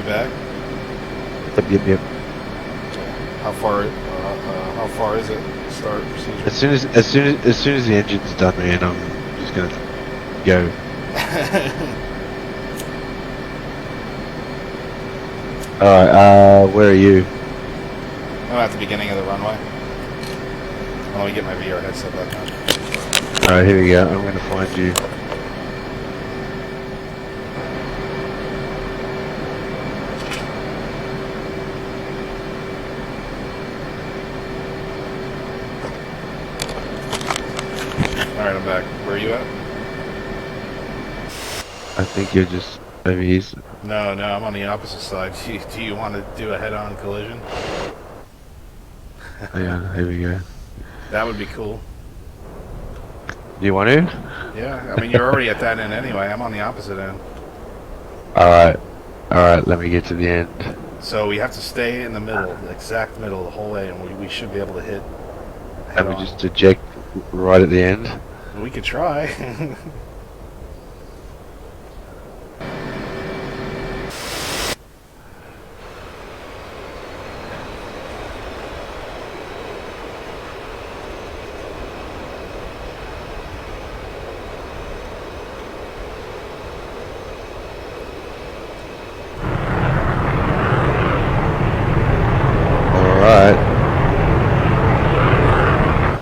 Back? Yep. How far is it? Start procedure. As soon as the engine's done, man, I'm just gonna go. All right. Where are you? I'm at the beginning of the runway. Let me get my VR headset back on. All right, here we go. I'm gonna find you. Alright, I'm back. Where are you at? I think you're just over here. No, I'm on the opposite side. Do you want to do a head-on collision? Yeah, here we go. That would be cool. Do you want to? Yeah, I mean, you're already at that end anyway. I'm on the opposite end. All right. Let me get to the end. So we have to stay in the middle, the exact middle the whole way, and we should be able to hit Let head me on. just eject right at the end. We could try.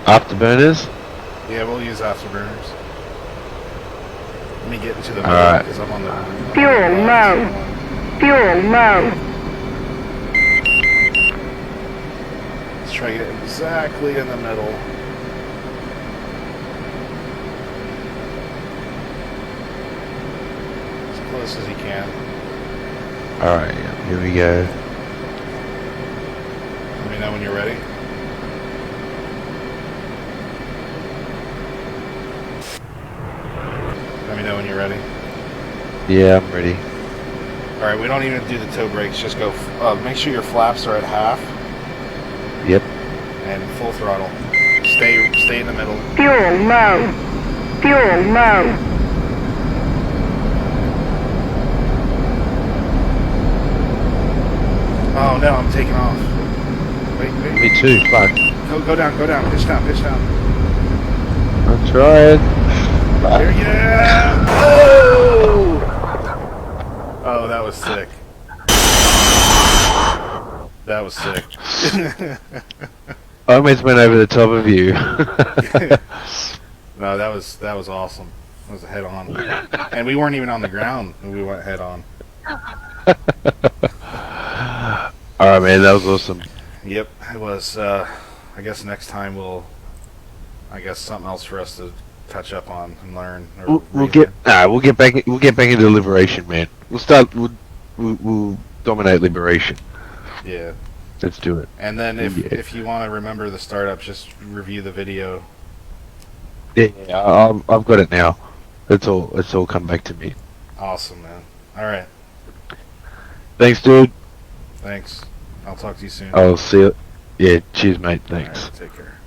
Afterburners? Yeah, we'll use afterburners. Let me get into the middle Alright. because I'm on the... Fuel low. Fuel low. Let's try to get exactly in the middle. As close as you can. Alright, here we go. Let me know when you're ready. Let me know when you're ready. Yeah, I'm ready. Alright, we don't even do the toe brakes. Just go... make sure your flaps are at half. Yep. And full throttle. Stay in the middle. Fuel low. Fuel low. Oh no, I'm taking off. Wait. Me too. Fuck. Go down. Pitch down. I'm trying. Yeah! Oh! Oh, that was sick. That was sick. I almost went over the top of you. No, that was awesome. It was a head on, and we weren't even on the ground when we went head on. All right, man. That was awesome. Yep, it was. I guess next time something else for us to touch up on and learn. Or We'll get back into liberation, man. We'll dominate liberation. Yeah. Let's do it. And then if you want to remember the startup, just review the video. Yeah, I've got it now. It's all come back to me. Awesome, man. All right. Thanks, dude. Thanks. I'll talk to you soon. I'll see you. Yeah, cheers, mate. Thanks. All right, take care.